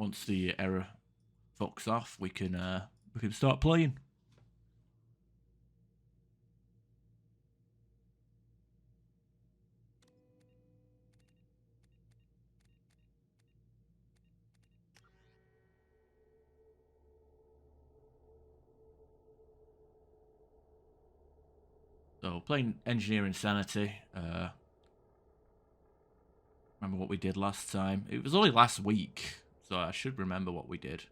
once the error fucks off, we can start playing. So playing Engineer Insanity. Remember what we did last time? It was only last week, so I should remember what we did.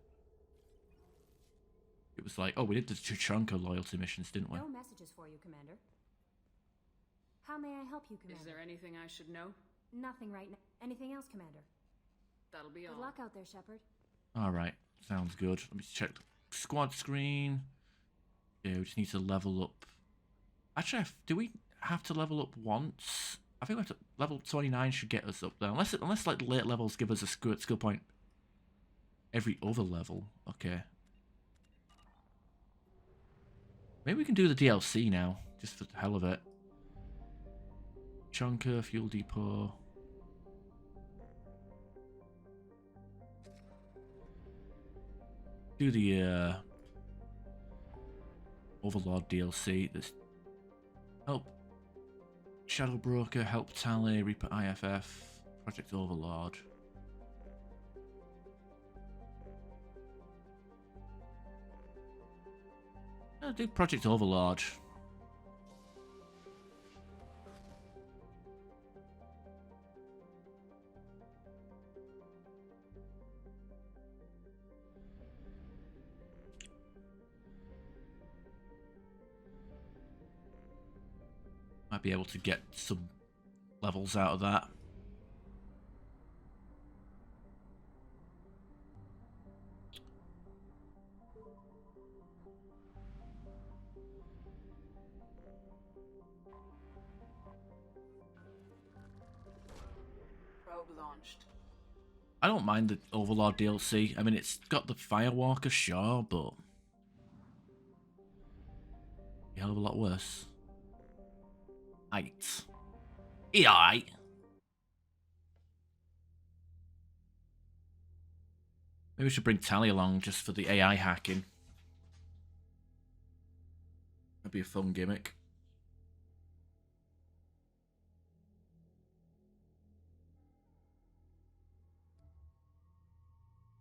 It was like, oh, we did the Tuchanka loyalty missions, didn't we? No messages for you, Commander. How may I help you, Commander? Is there anything I should know? Nothing right now. Anything else, Commander? That'll be all. Good luck out there, Shepard. Alright, sounds good. Let me check the squad screen. Yeah, we just need to level up. Actually, do we have to level up once? I think we have to, level 29 should get us up there. Unless like late levels give us a skill point every other level. Okay. Maybe we can do the DLC now, just for the hell of it. Chunker, Fuel Depot. Do the Overlord DLC. There's help Shadow Broker, Help Tally, Reaper IFF, Project Overlord. I'll do Project Overlord. Might be able to get some levels out of that. Probe launched. I don't mind the Overlord DLC. I mean, it's got the Firewalker, sure, but a hell of a lot worse. Aight. Aight. Maybe we should bring Tally along just for the AI hacking. That'd be a fun gimmick.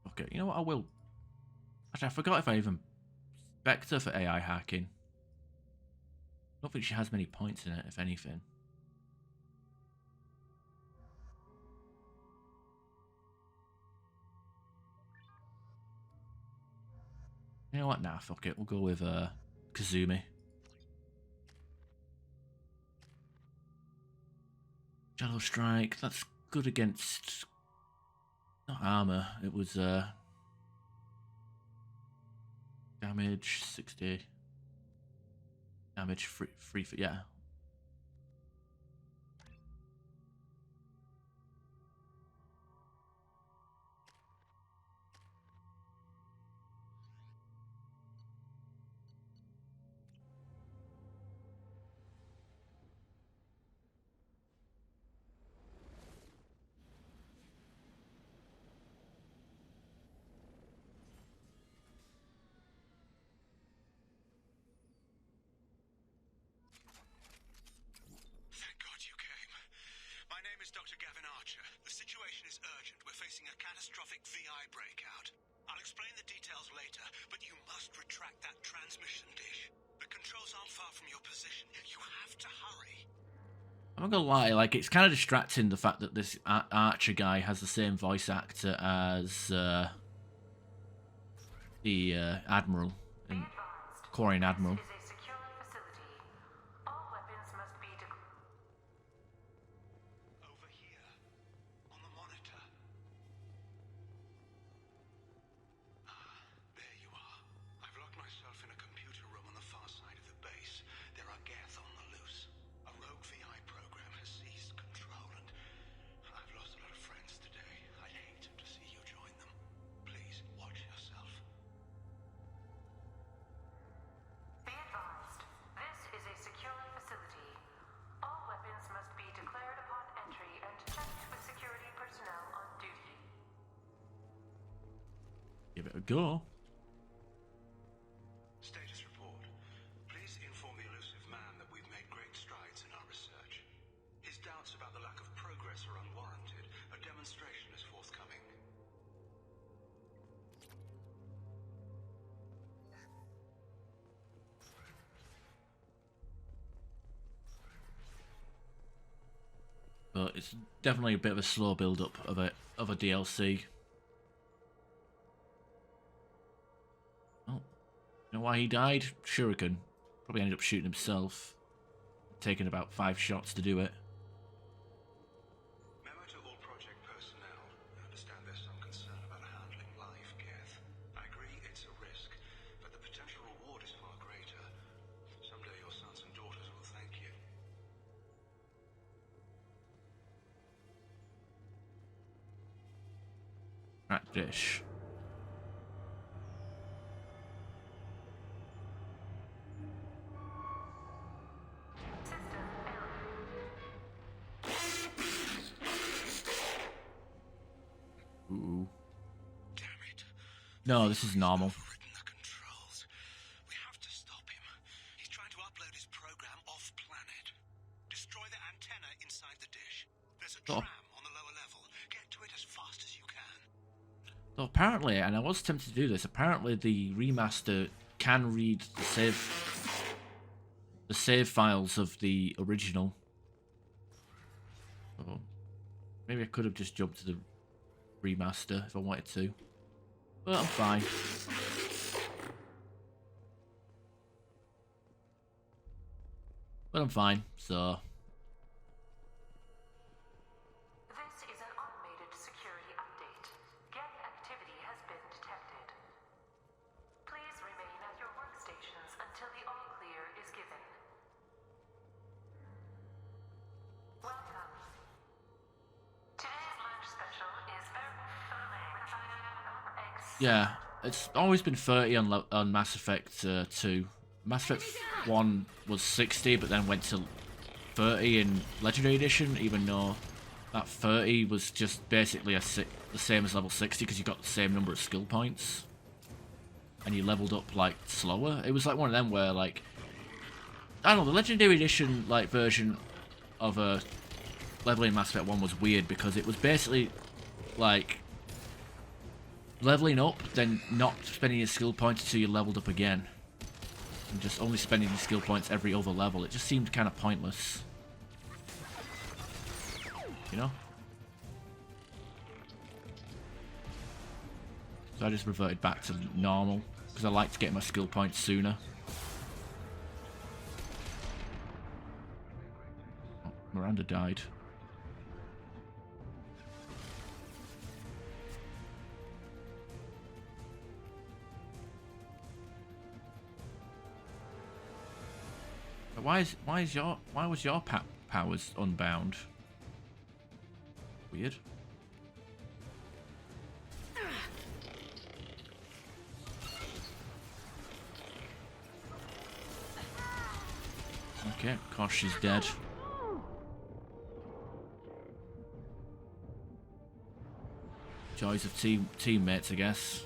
Okay, you know what? I will. Actually, I forgot if I even spec'd her for AI hacking. I don't think she has many points in it, if anything. You know what? Nah, fuck it. We'll go with Kazumi. Shadow Strike. That's good against... Not armor. It was damage 60. Damage free for... Yeah. Dr. Gavin Archer. The situation is urgent. We're facing a catastrophic VI breakout. I'll explain the details later, but you must retract that transmission dish. The controls aren't far from your position. You have to hurry. I'm not gonna lie, like, it's kind of distracting the fact that this Archer guy has the same voice actor as the Admiral, Korean Admiral. Give it a go. Status report. Please inform the elusive man that we've made great strides in our research. His doubts about the lack of progress are unwarranted. A demonstration is forthcoming. But it's definitely a bit of a slow build-up of a DLC. Oh, you know why he died? Shuriken. Probably ended up shooting himself. Taking about 5 shots to do it. Memo to all project personnel. I understand there's some concern about handling live, Keth. I agree it's a risk, but the potential reward is far greater. Someday your sons and daughters will thank you. Rat dish. Ooh. Damn it. No, this is normal. Overridden the controls. We have to stop him. He's trying to upload his program off-planet. Destroy the antenna inside the dish. There's a Oh. tram on the lower level. Get to it as fast as you can. So apparently, and I was tempted to do this, apparently the remaster can read the save files of the original. So maybe I could have just jumped to the remaster if I wanted to. But I'm fine. But I'm fine, so... This is an automated security update. Gang activity has been detected. Please remain at your workstations until the all-clear is given. Welcome. Today's lunch special is eggs. Yeah, it's always been 30 on Mass Effect 2. Mass Effect 1 was 60, but then went to 30 in Legendary Edition, even though that 30 was just basically the same as level 60 because you got the same number of skill points. And you leveled up, like, slower. It was like one of them where, like... I don't know, the Legendary Edition, like, version of leveling Mass Effect 1 was weird because it was basically, like... leveling up, then not spending your skill points until you leveled up again. And just only spending your skill points every other level. It just seemed kind of pointless. You know? So I just reverted back to normal, because I liked getting my skill points sooner. Oh, Miranda died. Why was your powers unbound? Weird. Okay, of course she's dead. Joys of teammates, I guess.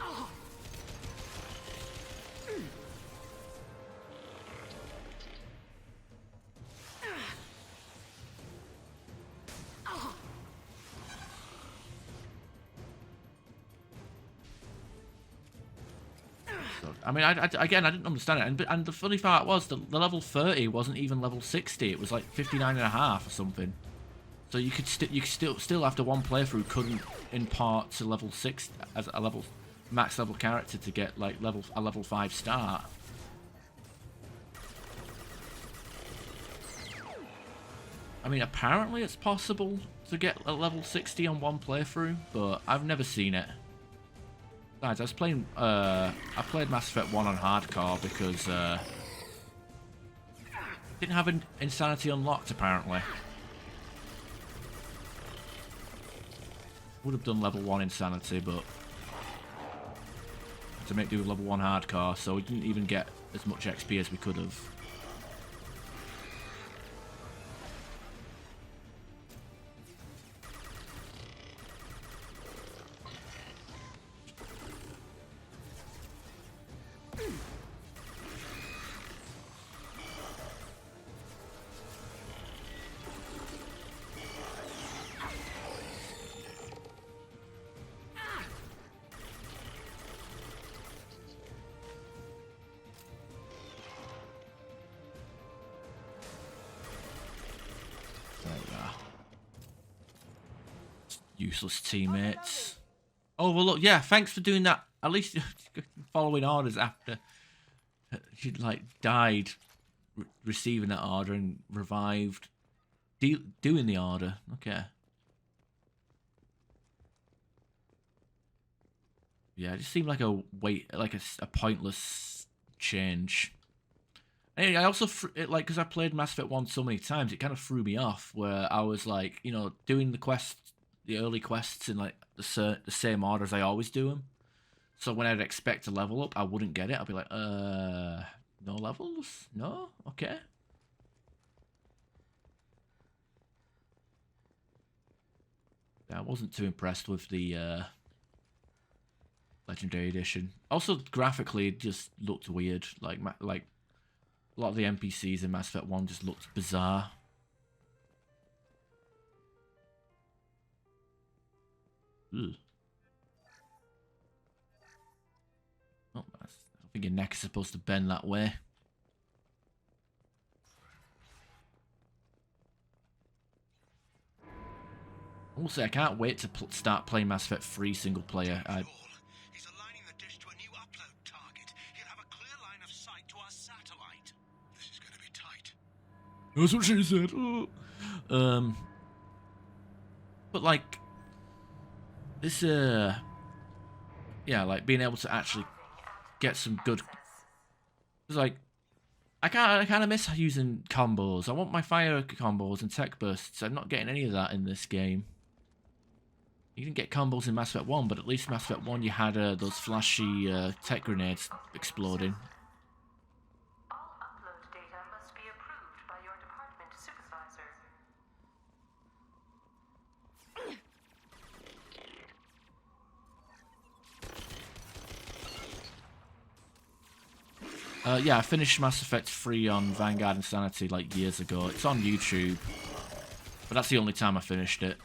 I mean, again, I didn't understand it, and the funny part was the level 30 wasn't even level 60. It was like 59.5 or something. So you could still after one playthrough couldn't impart to level 6 as a max level character to get like a level 5 start. I mean, apparently it's possible to get a level 60 on one playthrough, but I've never seen it. Guys, I played Mass Effect 1 on hardcore because didn't have an insanity unlocked apparently. Would have done level 1 insanity, but had to make do with level 1 hardcore, so we didn't even get as much XP as we could have. Useless teammates. Overlord, yeah, thanks for doing that. At least following orders after she'd like died receiving that order and revived doing the order. Okay. Yeah, it just seemed like a pointless change. And I also like, because I played Mass Effect 1 so many times, it kind of threw me off where I was like, you know, doing the early quests in like the same order as I always do them. So when I'd expect to level up, I wouldn't get it. I'd be like, no levels? No? Okay. Yeah, I wasn't too impressed with the Legendary Edition. Also, graphically, it just looked weird. Like a lot of the NPCs in Mass Effect 1 just looked bizarre. Ugh. Oh, I think your neck is supposed to bend that way. Also, I can't wait to start playing Mass Effect 3 single player. He's aligning the dish to a new upload target. He'll have a clear line of sight to our satellite. This is going to be tight. That's what she said. But like this, yeah, like being able to actually get some good. It's like I kind of miss using combos. I want my fire combos and tech bursts. I'm not getting any of that in this game. You didn't get combos in Mass Effect 1, but at least Mass Effect 1 you had those flashy tech grenades exploding. All upload data must be approved by your department supervisor. Yeah, I finished Mass Effect 3 on Vanguard Insanity like years ago. It's on YouTube, but that's the only time I finished it.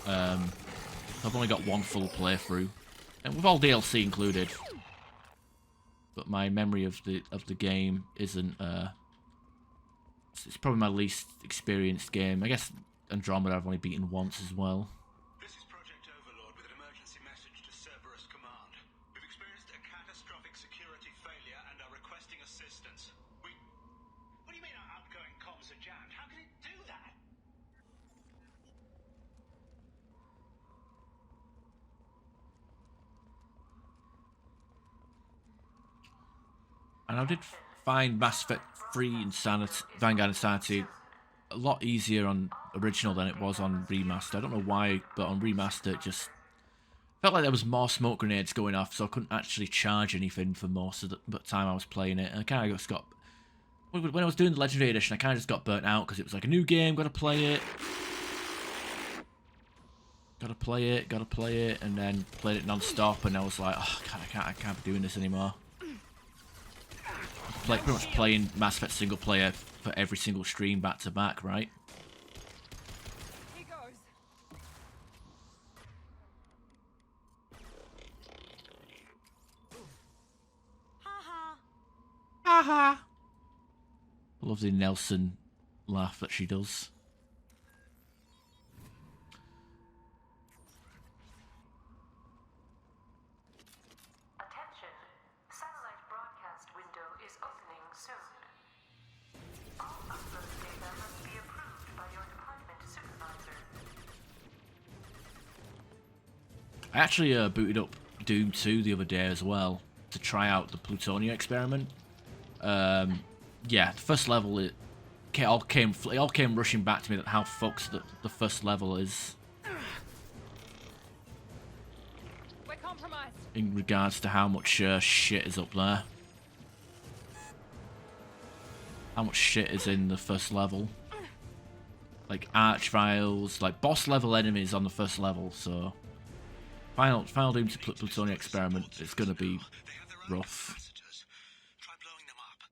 I've only got one full playthrough, and with all DLC included. But my memory of the game isn't. It's probably my least experienced game. I guess Andromeda I've only beaten once as well. This is Project Overlord with an emergency message to Cerberus Command. We've experienced a catastrophic security failure and are requesting assistance. What do you mean our outgoing comms are jammed? How can it do that? And I did find Mass Effect 3 Insanity, Vanguard Insanity a lot easier on original than it was on remaster. I don't know why, but on remaster it just felt like there was more smoke grenades going off, so I couldn't actually charge anything for most of the time I was playing it. And I kind of just got, when I was doing the Legendary Edition, I kind of just got burnt out because it was like a new game, gotta play it, and then played it non-stop, and I was like, oh god, I can't be doing this anymore. Like pretty much playing Mass Effect single player for every single stream back to back, right? He goes. Ha ha. Haha. I love the Nelson laugh that she does. Attention, satellite broadcast window is opening soon. All upload data must be approved by your department supervisor. I actually booted up Doom 2 the other day as well to try out the Plutonia experiment. Yeah, the first level it all came rushing back to me that how fucked the first level is We're compromised. in regards to how much shit is up there. How much shit is in the first level. Like archviles, like boss level enemies on the first level, so Final Doom to Plutonia experiment is gonna be rough. Try blowing them up.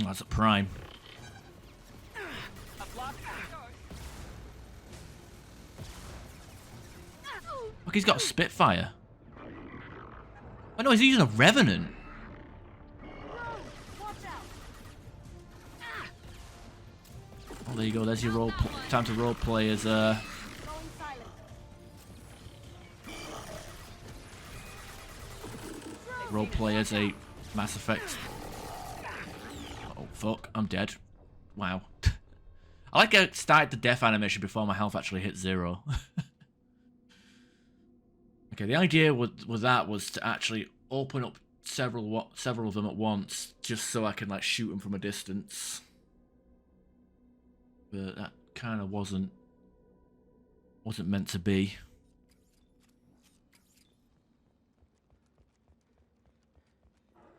Oh, that's a prime. Look, he's got a Spitfire. Oh no, he's using a Revenant. Oh, there you go. There's your role. Time to role play as role play as a Mass Effect. Oh fuck! I'm dead. Wow. I like to start the death animation before my health actually hits 0. Okay, the idea with that was to actually open up several of them at once, just so I can like shoot them from a distance. But that kind of wasn't meant to be.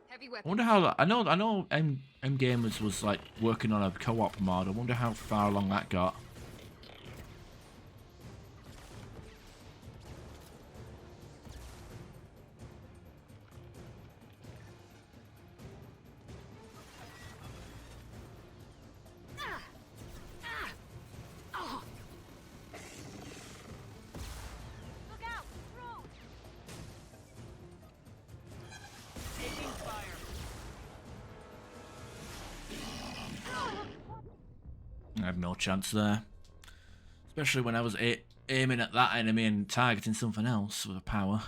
Heavy I weapon. wonder how. I know. M Gamers was like working on a co-op mod. I wonder how far along that got. I had no chance there. Especially when I was aiming at that enemy and targeting something else with a power.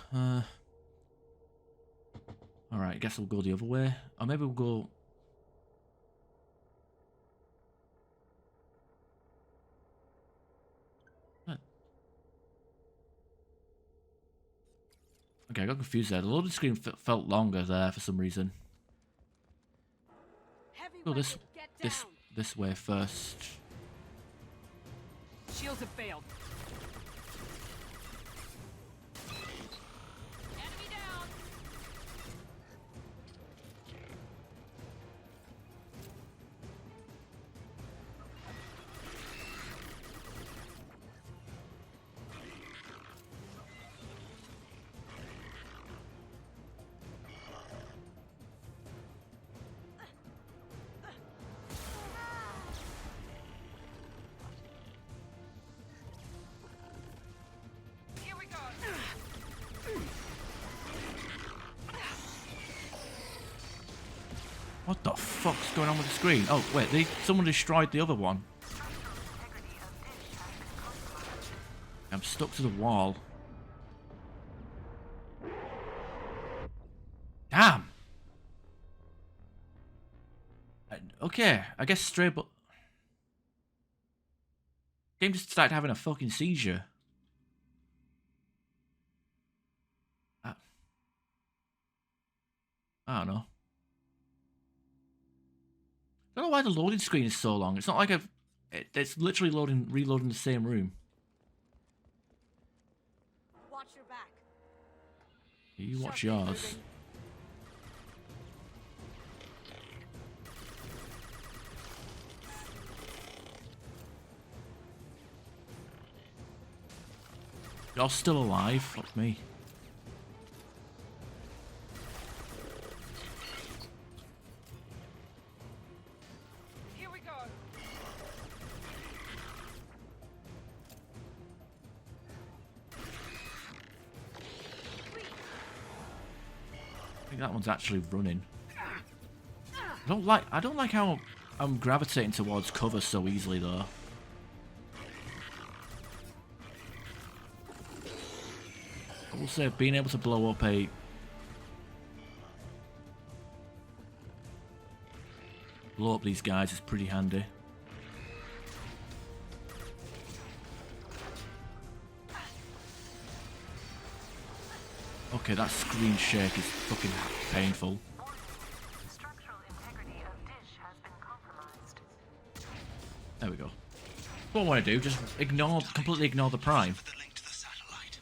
Alright, I guess we'll go the other way. Or maybe we'll go... Okay, I got confused there. The loading screen felt longer there for some reason. Go this way first. Shields have failed. Enemy down. Here we go. What the fuck's going on with the screen? Oh, wait, someone destroyed the other one. I'm stuck to the wall. Damn! Okay, I guess stray but... Game just started having a fucking seizure. I don't know. I don't know why the loading screen is so long. It's not like it's literally reloading the same room. Watch your back. You watch yours. You're still alive. Fuck me. Here we go. I think that one's actually running. I don't like how I'm gravitating towards cover so easily though. I will say being able to blow up these guys is pretty handy. Okay, that screen shake is fucking painful. Structural integrity of dish has been compromised. There we go. What I want to do, just completely ignore the prime. For the link to the satellite.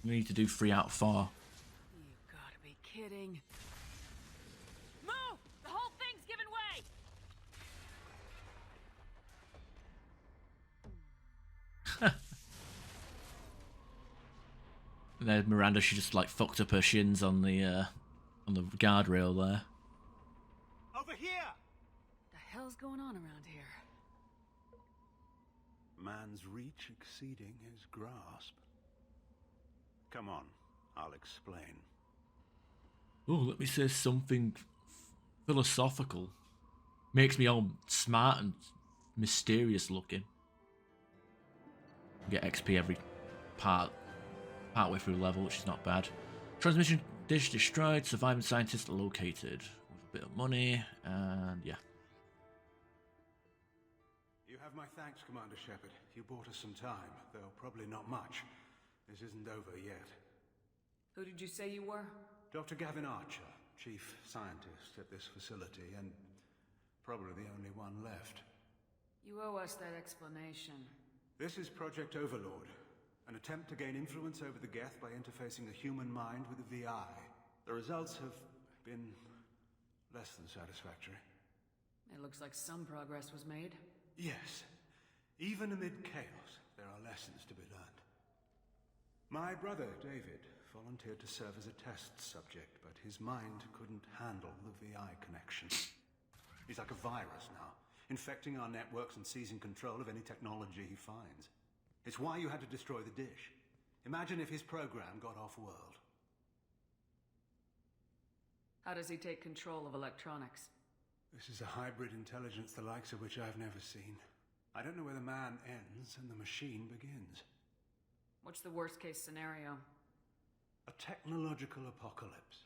We need to do 3 out of 4. You gotta be kidding. Move! The whole thing's giving way! And then Miranda, she just like fucked up her shins on the guardrail there. Over here! The hell's going on around here? Man's reach exceeding his grasp. Come on, I'll explain. Oh, let me say something philosophical. Makes me all smart and mysterious looking. Get XP every part way through the level, which is not bad. Transmission dish destroyed. Surviving scientist located with a bit of money, and yeah. You have my thanks, Commander Shepard. You bought us some time, though probably not much. This isn't over yet. Who did you say you were? Dr. Gavin Archer, chief scientist at this facility, and probably the only one left. You owe us that explanation. This is Project Overlord, an attempt to gain influence over the Geth by interfacing the human mind with the VI. The results have been less than satisfactory. It looks like some progress was made. Yes. Even amid chaos, there are lessons to be learned. My brother, David, volunteered to serve as a test subject, but his mind couldn't handle the VI connection. He's like a virus now, infecting our networks and seizing control of any technology he finds. It's why you had to destroy the dish. Imagine if his program got off-world. How does he take control of electronics? This is a hybrid intelligence the likes of which I've never seen. I don't know where the man ends and the machine begins. What's the worst-case scenario? A technological apocalypse.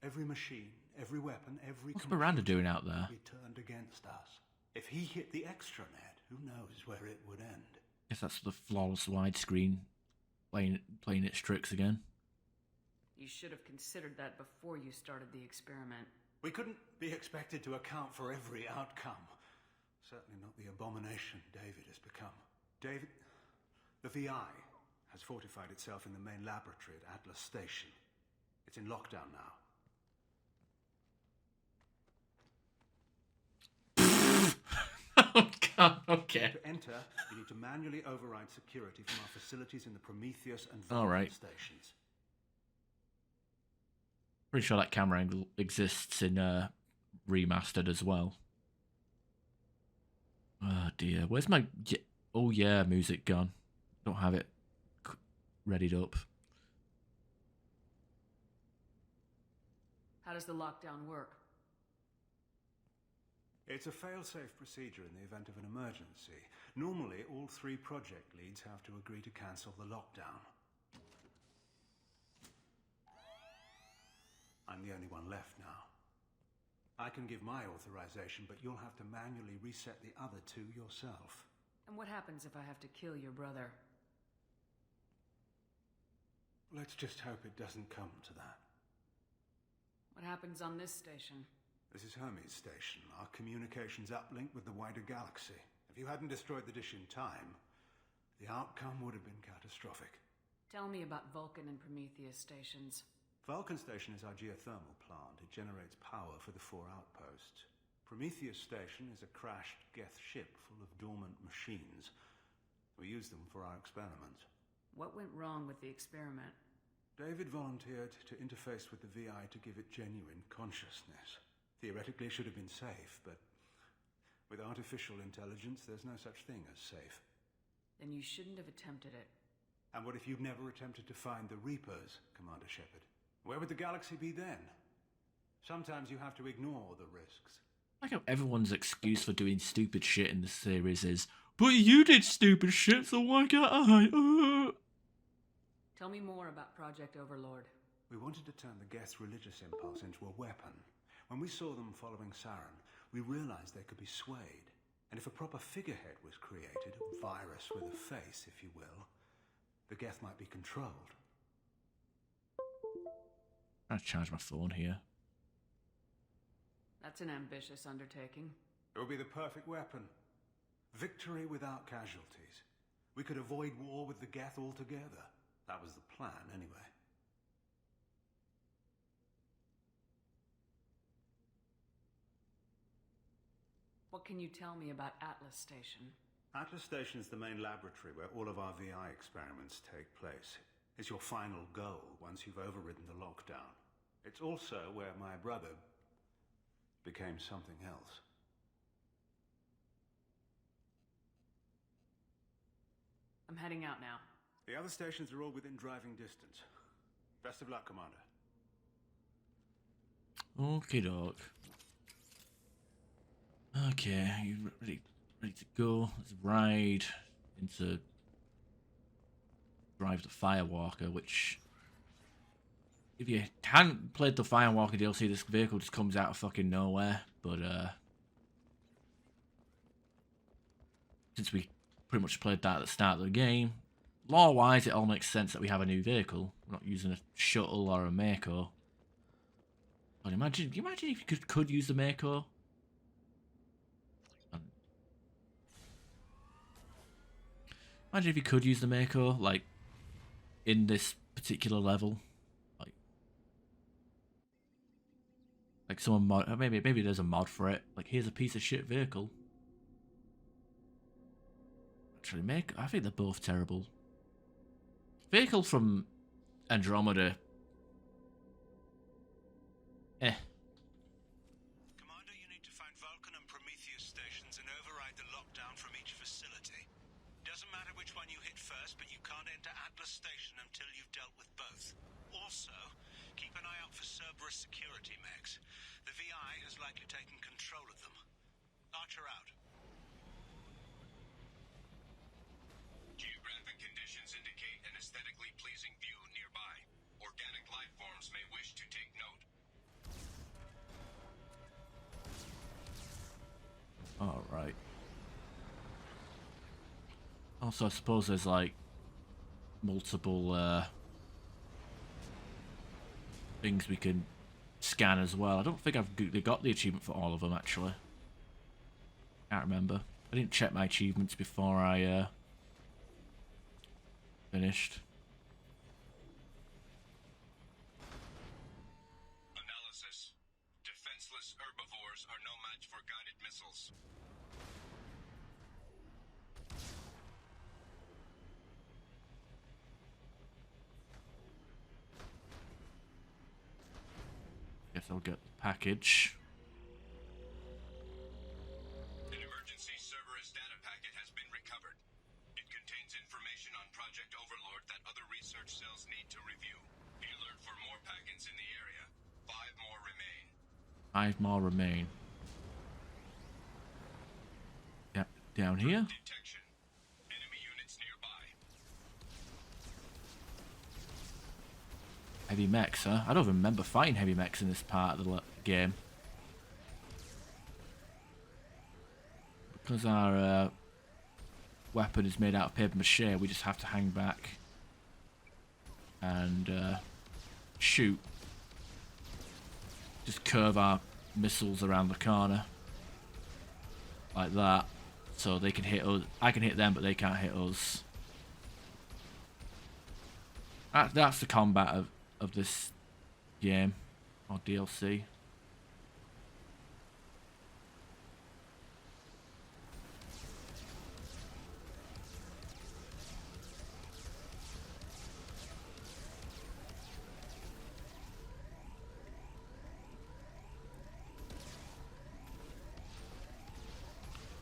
Every machine, every weapon, every What's Miranda doing out there? be turned against us. If he hit the extranet, who knows where it would end? Guess that's the flawless widescreen playing its tricks again. You should have considered that before you started the experiment. We couldn't be expected to account for every outcome. Certainly not the abomination David has become. David, the VI has fortified itself in the main laboratory at Atlas Station. It's in lockdown now. Oh god, okay. To enter, you need to manually override security from our facilities in the Prometheus and All Vulcan right. stations. Pretty sure that camera angle exists in remastered as well. Oh dear, where's my... Oh yeah, music gone. Don't have it readied up. How does the lockdown work? It's a fail-safe procedure in the event of an emergency. Normally, all 3 project leads have to agree to cancel the lockdown. I'm the only one left now. I can give my authorization, but you'll have to manually reset the other 2 yourself. And what happens if I have to kill your brother? Let's just hope it doesn't come to that. What happens on this station? This is Hermes Station, our communications uplink with the wider galaxy. If you hadn't destroyed the dish in time, the outcome would have been catastrophic. Tell me about Vulcan and Prometheus stations. Vulcan Station is our geothermal plant. It generates power for the 4 outposts. Prometheus Station is a crashed Geth ship full of dormant machines. We use them for our experiments. What went wrong with the experiment? David volunteered to interface with the VI to give it genuine consciousness. Theoretically, it should have been safe, but with artificial intelligence, there's no such thing as safe. Then you shouldn't have attempted it. And what if you'd never attempted to find the Reapers, Commander Shepard? Where would the galaxy be then? Sometimes you have to ignore the risks. I like how everyone's excuse for doing stupid shit in the series is, but you did stupid shit, so why can't I? Tell me more about Project Overlord. We wanted to turn the Geth's religious impulse into a weapon. When we saw them following Saren, we realized they could be swayed. And if a proper figurehead was created, a virus with a face, if you will, the Geth might be controlled. I'll charge my phone here. That's an ambitious undertaking. It would be the perfect weapon. Victory without casualties. We could avoid war with the Geth altogether. That was the plan, anyway. What can you tell me about Atlas Station? Atlas Station is the main laboratory where all of our VI experiments take place. is your final goal once you've overridden the lockdown. It's also where my brother became something else. I'm heading out now. The other stations are all within driving distance. Best of luck, Commander. Okay, doc. Okay, you ready to go? Let's ride into drive the Firewalker, which if you hadn't played the Firewalker DLC, this vehicle just comes out of fucking nowhere. But since we pretty much played that at the start of the game, lore-wise, it all makes sense that we have a new vehicle. We're not using a shuttle or a Mako. But imagine if you could use the Mako. Imagine if you could use the Mako, like, in this particular level. Like someone mod, maybe there's a mod for it. Like, here's a piece of shit vehicle. Actually, I think they're both terrible. Vehicle from Andromeda. Commander, you need to find Vulcan and Prometheus stations and override the lockdown from each facility. Doesn't matter which one you hit first, but you can't enter Atlas Station until you've dealt with both. Also, keep an eye out for Cerberus security mechs. The VI has likely taken control of them. Archer out. Geographic conditions indicate an aesthetically pleasing view nearby. Organic life forms may wish to take note. Alright. Also, I suppose there's like multiple things we can scan as well. I don't think they got the achievement for all of them, actually. Can't remember. I didn't check my achievements before I finished. Analysis. Defenseless herbivores are no match for guided missiles. Guess I'll get the package. An emergency Cerberus data packet has been recovered. It contains information on Project Overlord that other research cells need to review. Be alert for more packets in the area. 5 more remain. 5 more remain. Yep, down here. Detection. Enemy units nearby. Heavy mechs, huh? I don't even remember fighting heavy mechs in this part of the game. Because our weapon is made out of paper mache, we just have to hang back and shoot. Just curve our missiles around the corner. Like that. So they can hit us. I can hit them, but they can't hit us. That's the combat of this game. Or DLC.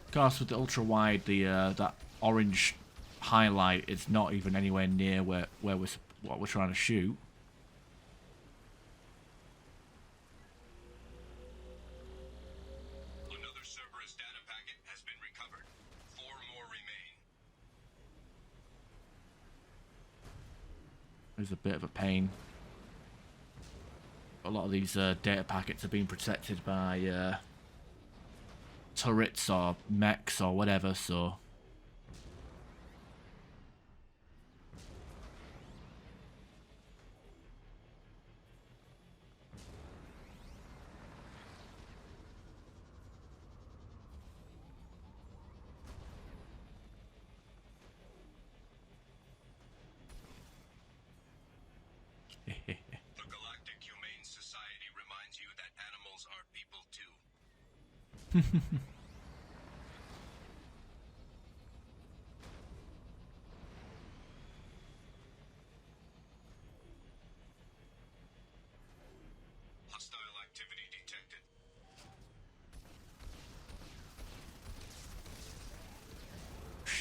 Of course, with the ultra wide, that orange highlight is not even anywhere near what we're trying to shoot. Another Cerberus data packet has been recovered. 4 more remain. It's a bit of a pain. A lot of these data packets are being protected by turrets or mechs or whatever, so The Galactic Humane Society reminds you that animals are people too.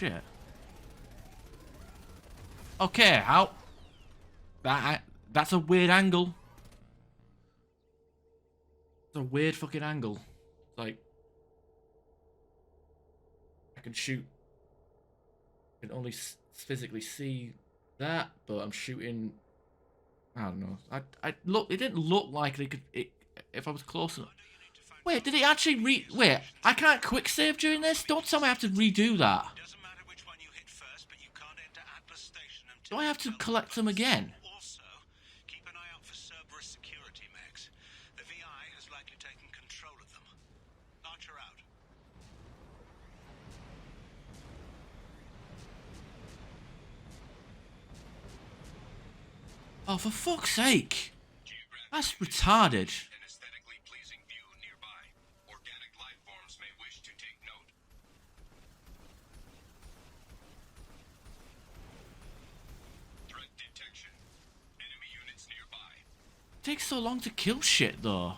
shit. Okay, how? That's a weird angle. It's a weird fucking angle. It's like I can shoot. I can only physically see that, but I'm shooting. I don't know. I look. It didn't look like they could. If I was close enough. Wait, did it actually Wait, I can't quick save during this? Don't tell me I have to redo that. Doesn't matter which one you hit first, but you can't enter Atlas Station until Do I have to collect them again? Also, keep an eye out for Cerberus security mechs. The VI has likely taken control of them. Archer out. Oh, for fuck's sake! That's retarded. An aesthetically pleasing view nearby. Organic life forms may wish to take note. Threat detection. Enemy units nearby. It takes so long to kill shit though,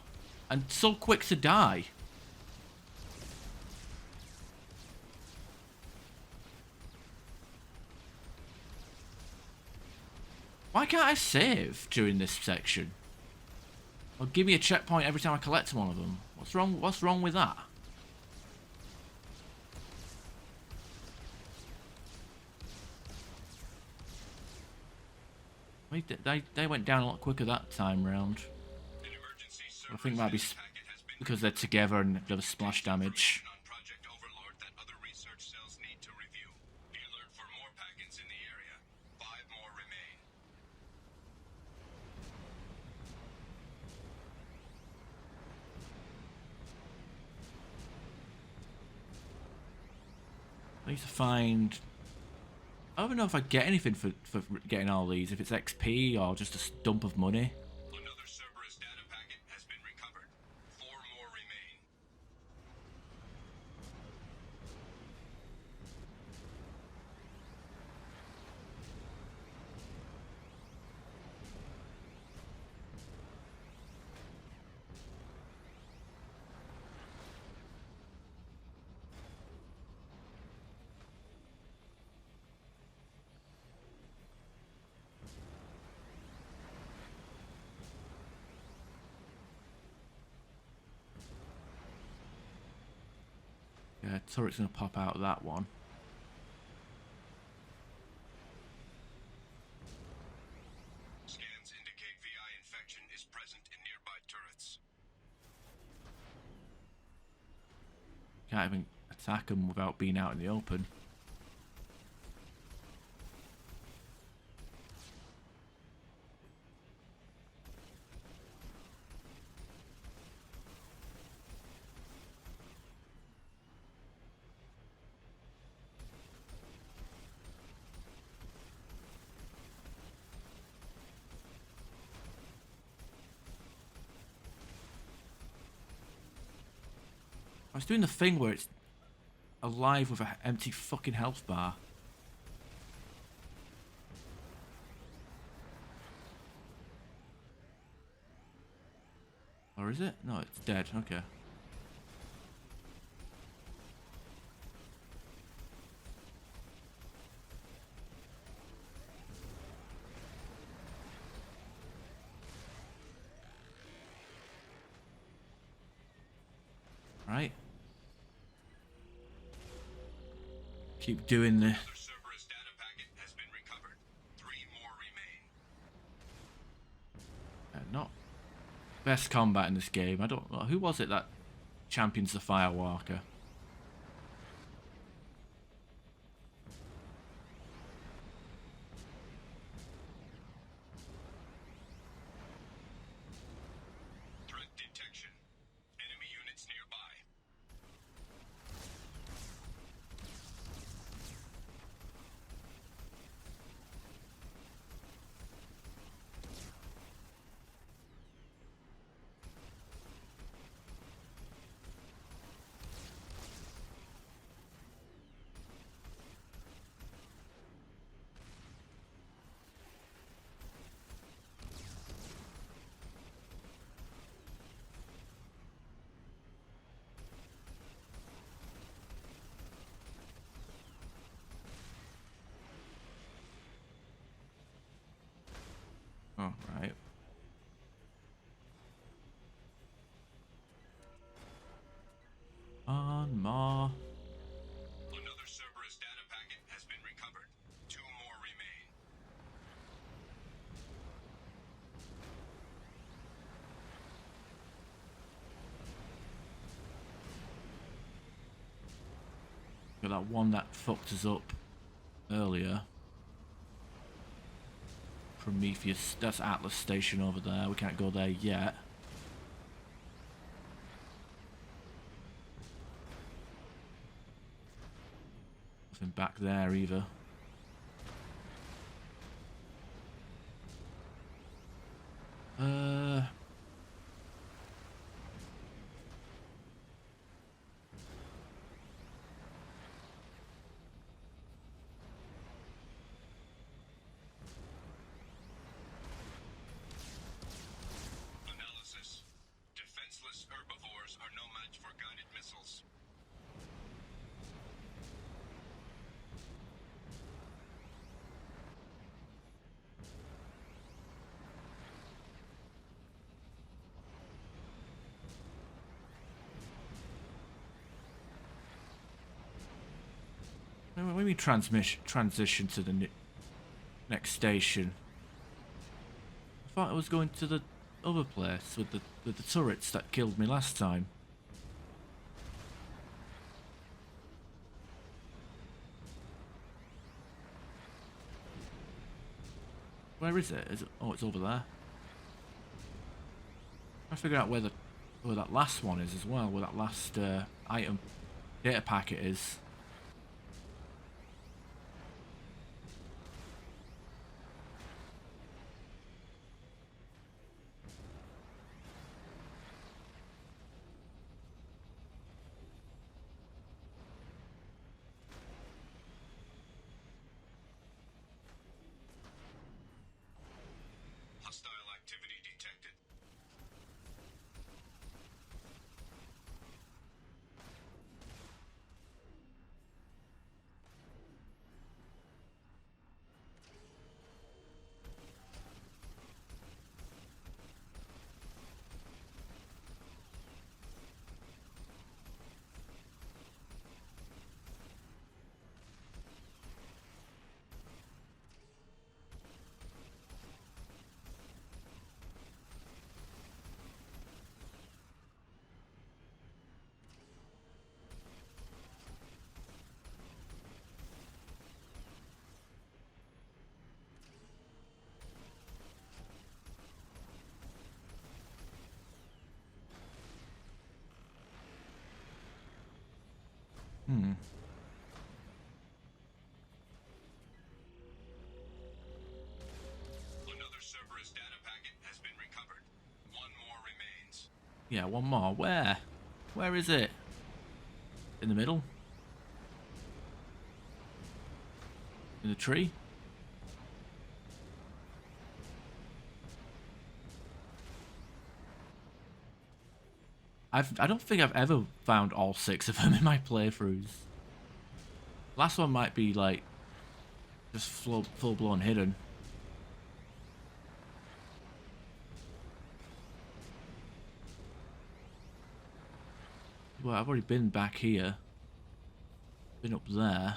and so quick to die. Why can't I save during this section? Or give me a checkpoint every time I collect one of them. What's wrong? What's wrong with that? Wait, they went down a lot quicker that time round. An emergency I think it might be packet has been because they're together and there was splash damage. on Project Overlord that other research cells need to review. Be alert for more packets in the area. 5 more remain. I need to find. I don't even know if I get anything for getting all these. If it's XP or just a dump of money. Another Cerberus data packet has been recovered. 4 more remain. Yeah, turret's gonna pop out of that one. Scans indicate VI infection is present in nearby turrets. Can't even attack them without being out in the open. I was doing the thing where it's alive with an empty fucking health bar. Or is it? No, it's dead. Okay. Right. Keep doing the. Another Cerberus data packet has been recovered. 3 more remain. Not best combat in this game. I don't know. Who was it that champions the Firewalker? Threat detection. Enemy units nearby. Oh, right. On Ma. Another Cerberus data packet has been recovered. 2 more remain. Got that one that fucked us up earlier. Prometheus. That's Atlas Station over there. We can't go there yet. Nothing back there either. Analysis. Defenseless herbivores are no match for guided missiles. When we transition to the next station, I thought I was going to the other place with the turrets that killed me last time. Where is it? Oh, it's over there. I figure out where that last one is as well. Where that last item data packet is. Hostile activity detected. Another Cerberus data packet has been recovered. 1 more remains. Yeah, one more. Where? Where is it? In the middle? In the tree? I don't think I've ever found all 6 of them in my playthroughs. Last one might be like just full blown hidden. Well, I've already been back here. Been up there.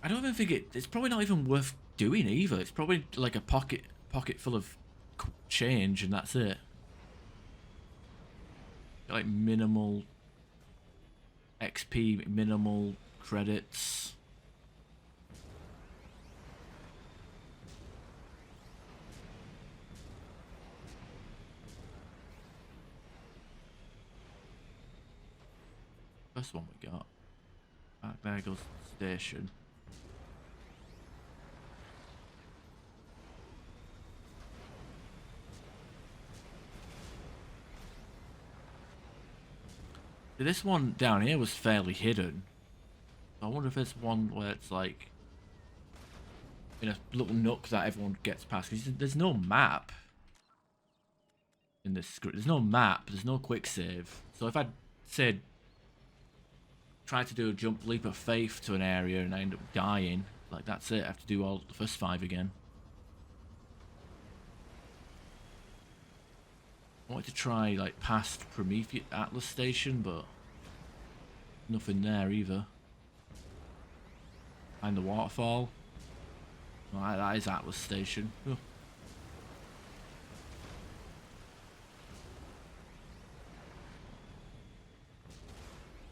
I don't even think it's probably not even worth doing either. It's probably like a pocket full of change and that's it. Like minimal XP, minimal credits. First one we got. Back there goes the station. This one down here was fairly hidden. I wonder if there's one where it's like in a little nook that everyone gets past. Because there's no map in this script. There's no map. There's no quick save. So if I'd said try to do a jump leap of faith to an area and I end up dying, like that's it. I have to do all the first 5 again. I wanted to try like past Prometheus Atlas Station, but nothing there either. And the waterfall. Well, that is Atlas Station. Oh.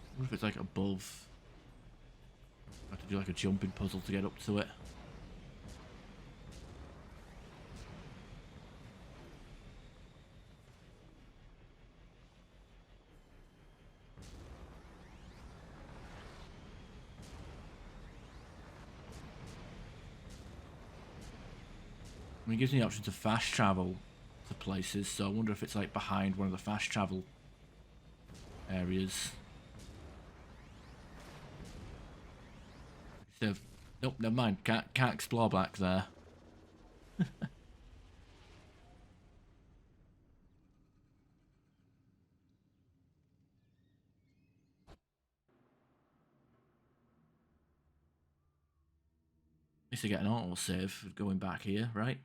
I wonder if it's like above. I have to do like a jumping puzzle to get up to it. I mean, it gives me the option to fast travel to places, so I wonder if it's like behind one of the fast travel areas. Instead of, nope, never mind. Can't explore back there. At least I get an autosave going back here, right?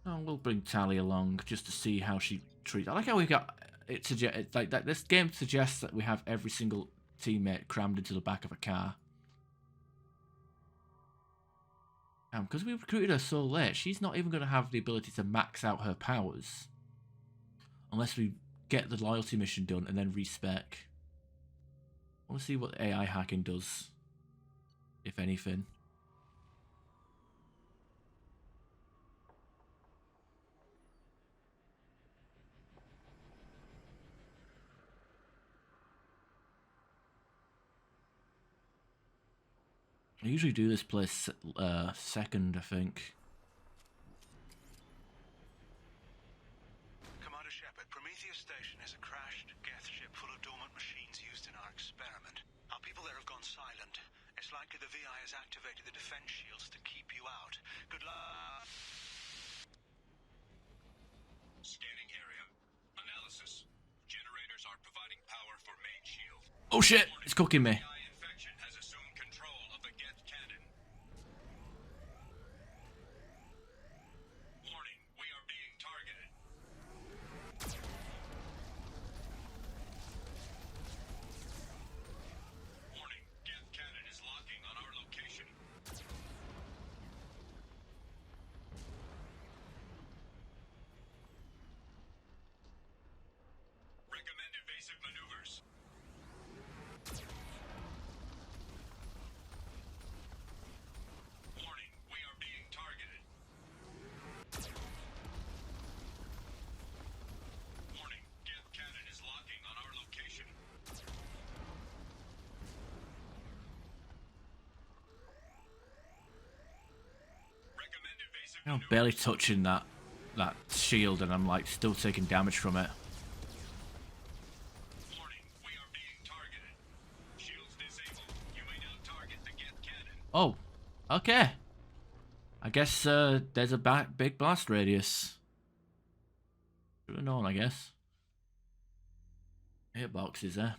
Oh, we'll bring Tally along just to see how she treats. I like how we got it. It's like that. This game suggests that we have every single teammate crammed into the back of a car. Because we recruited her so late, she's not even going to have the ability to max out her powers. Unless we get the loyalty mission done and then respec. I want to see what AI hacking does. If anything. I usually do this place second, I think. Commander Shepard, Prometheus Station is a crashed Geth ship full of dormant machines used in our experiment. Our people there have gone silent. It's likely the VI has activated the defense shields to keep you out. Good luck. Scanning area. Analysis. Generators are providing power for main shield. Oh shit! It's cooking me. VI infection has assumed control of the Geth cannon. Warning, we are being targeted. Warning, Geth cannon is locking on our location. Recommend evasive maneuvers. Warning, we are being targeted. Warning, Geth cannon is locking on our location. Recommend evasive I'm maneuvers. barely touching that shield and I'm like still taking damage from it. Warning, we are being targeted. Shields disabled. You may now target the Geth cannon. Oh, okay. I guess there's a big blast radius. Should have known, I guess. Hitboxes there.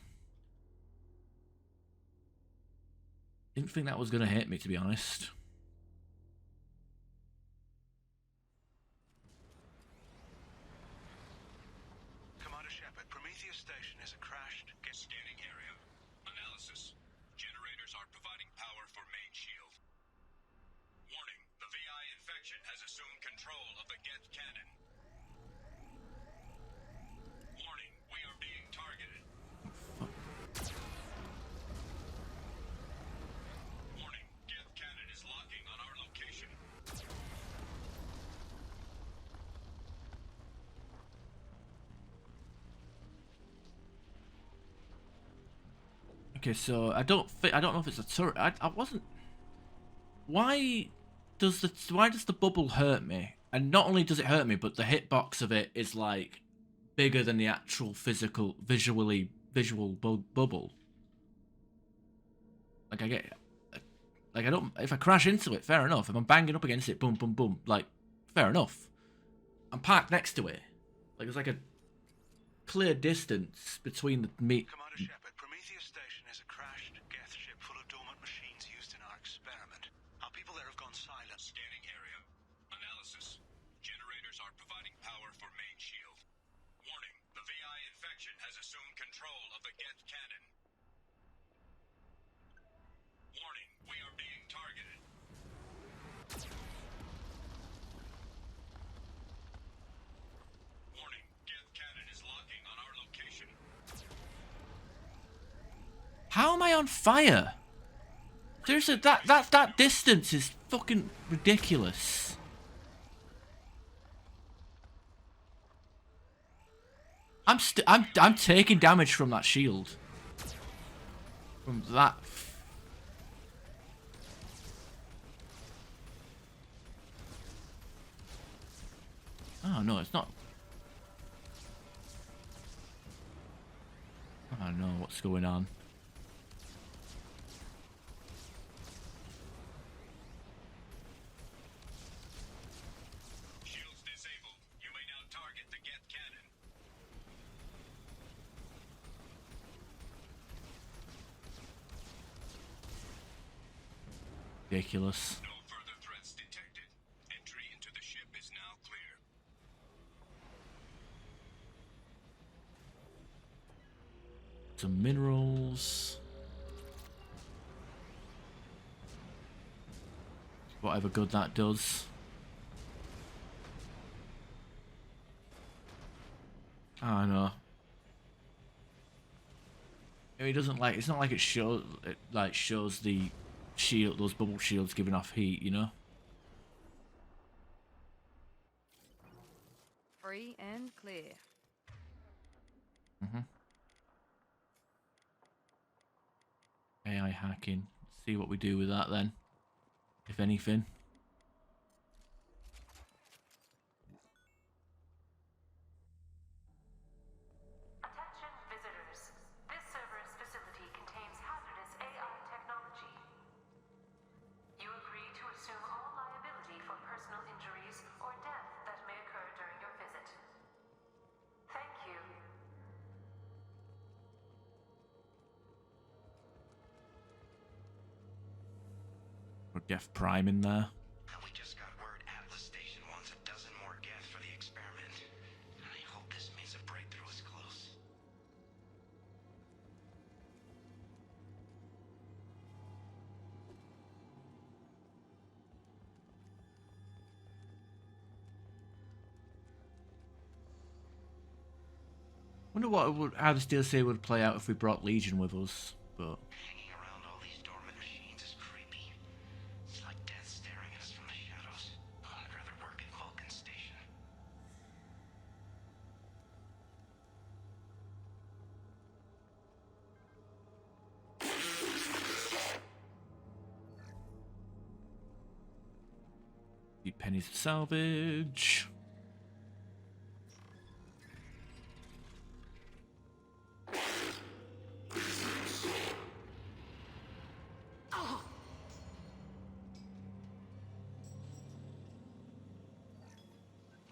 Didn't think that was gonna hit me, to be honest. Commander Shepard, Prometheus Station is a crashed Geth. Scanning area. Analysis. Generators are providing power for main shield. Warning, the VI infection has assumed control of the Geth cannon. Warning, we are being targeted. Warning, Geth cannon is locking on our location. Okay, so I don't know if it's a turret. I wasn't. Why does the bubble hurt me? And not only does it hurt me, but the hitbox of it is like bigger than the actual visual bubble. Like I get Like, I don't... If I crash into it, fair enough. If I'm banging up against it, boom, boom, boom, like, fair enough. I'm parked next to it. Like, there's like a clear distance between the me... Commander Shepard, Prometheus Station is a crashed Geth ship full of dormant machines used in our experiment. Our people there have gone silent. Scanning area. Analysis. Generators are providing power for main shield. Warning, the VI infection has assumed control of the Geth cannon. Warning, we are being targeted. Warning, Geth cannon is locking on our location. How am I on fire? There's a... That distance is fucking ridiculous. I'm taking damage from that shield. From that... Oh, no, it's not... I don't know what's going on. Shields disabled. You may now target the Geth cannon. Ridiculous. No further threats detected. Entry into the ship is now clear. Some minerals. Whatever good that does. I know. It doesn't like... It's not like it shows... It like shows the shield... Those bubble shields giving off heat, you know? Free and clear. AI hacking. See what we do with that then. If anything. Attention visitors. This server's facility contains hazardous AI technology. You agree to assume all liability for personal injuries or death that may occur during your visit. Thank you. Or Def Prime in there. We just got word Atlas Station wants a dozen more Geth for the experiment. I hope this means a breakthrough is close. Wonder how this DLC would play out if we brought Legion with us, but... Hanging around all these dormant machines is creepy. It's like death staring at us from the shadows. I'd rather work at Vulcan Station. Need pennies of salvage.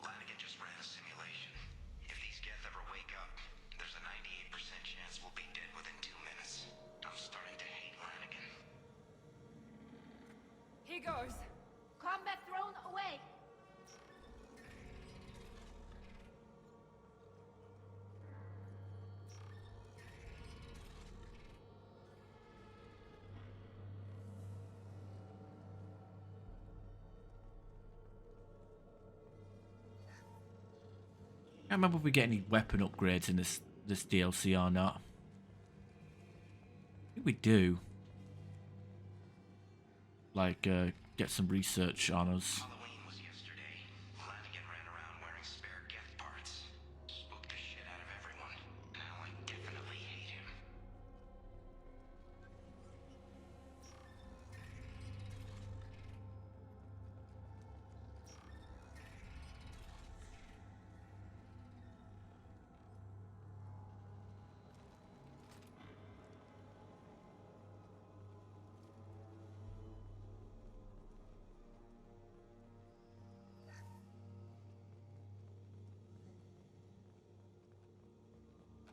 Lanigan just ran a simulation. If these Geth ever wake up, there's a 98% chance we'll be dead within 2 minutes. I'm starting to hate Lanigan. Here goes. Combat throne away! I can't remember if we get any weapon upgrades in this DLC or not. I think we do. Like, get some research on us. Halloween was yesterday. Lanigan ran around wearing spare Geth parts. Spooked the shit out of everyone. Now I definitely hate him.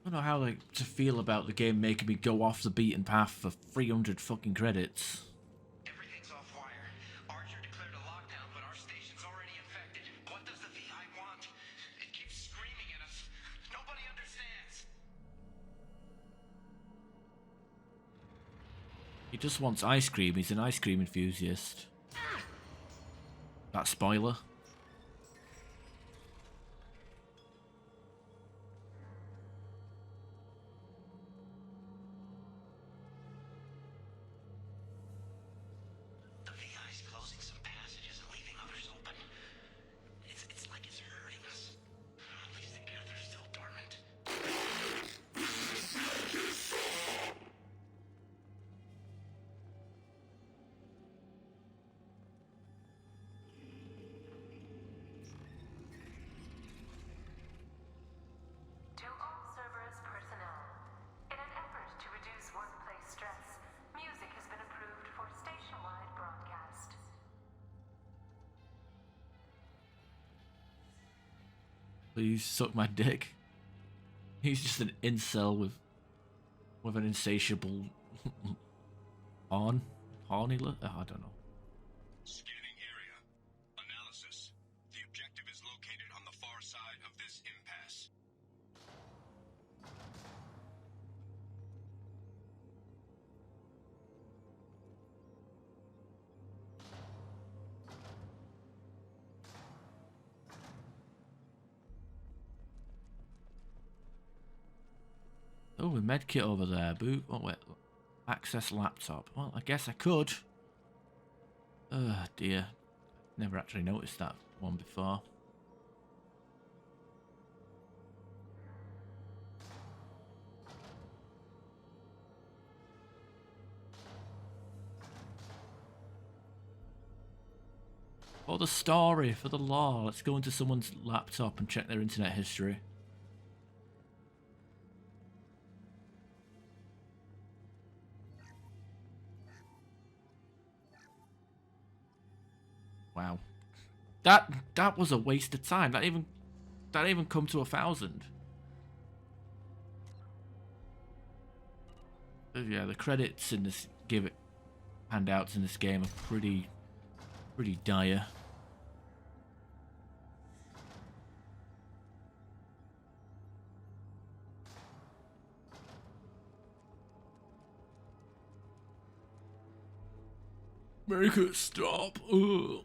I don't know how like to feel about the game making me go off the beaten path for 300 fucking credits. Everything's off wire. Archer declared a lockdown, but our station's already infected. What does the VI want? It keeps screaming at us. Nobody understands. He just wants ice cream. He's an ice cream enthusiast. That spoiler. The VI's closing some passages and leaving others open. It's like it's hurting us. At least together they're still dormant. To all Cerberus personnel, in an effort to reduce workplace stress, music has been approved for station-wide broadcast. Please suck my dick. He's just an incel with an insatiable horny look. I don't know. Scanning area. Analysis. The objective is located on the far side of this impasse. Oh, a medkit over there. Boot. Oh wait. Access laptop. Well, I guess I could. Oh dear. Never actually noticed that one before. For the story, for the lore. Let's go into someone's laptop and check their internet history. Wow, that was a waste of time. That even come to 1,000. Yeah, the credits in this handouts in this game are pretty dire. Make it stop. Ugh.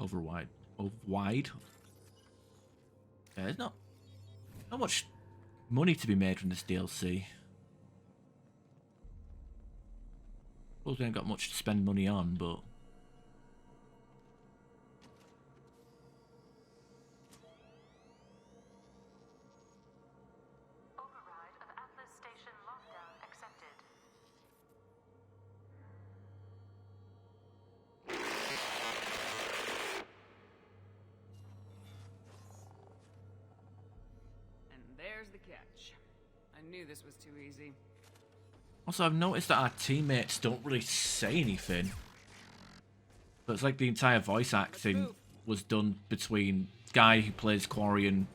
Overwide. Wide. Yeah, there's not much money to be made from this DLC. Well, we ain't got much to spend money on, but Override of Atlas Station lockdown accepted. And there's the catch. I knew this was too easy. also I've noticed that our teammates don't really say anything. So it's like the entire voice acting was done between guy who plays Quarry and